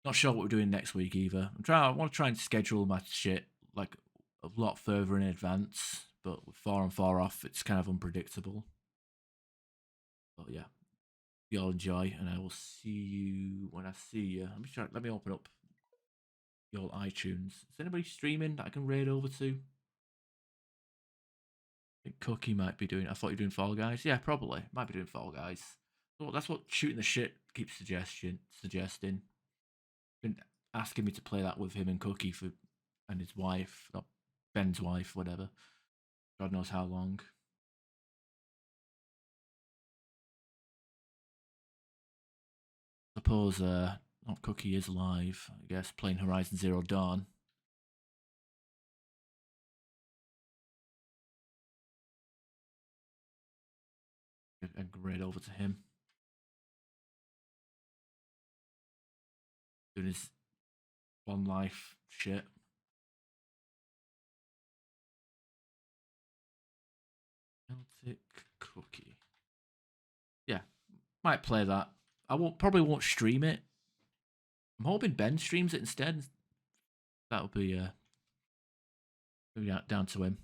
Not sure what we're doing next week either. I want to try and schedule my shit like a lot further in advance, but with 4 on 4 off, it's kind of unpredictable. But yeah, y'all enjoy, and I will see you when I see you. Let me open up your iTunes. Is anybody streaming that I can raid over to? I think Cookie might be doing. I thought you were doing Fall Guys. Yeah, probably might be doing Fall Guys. Well, that's what Shooting the Shit keeps suggesting. Been asking me to play that with him and Cookie and his wife, not Ben's wife, whatever. God knows how long. Suppose not Cookie is live, I guess, playing Horizon Zero Dawn. A grade over to him. Doing his One Life shit. Celtic Cookie. Yeah, might play that. Probably won't stream it. I'm hoping Ben streams it instead. That'll be down to him.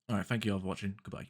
All right, thank you all for watching. Goodbye.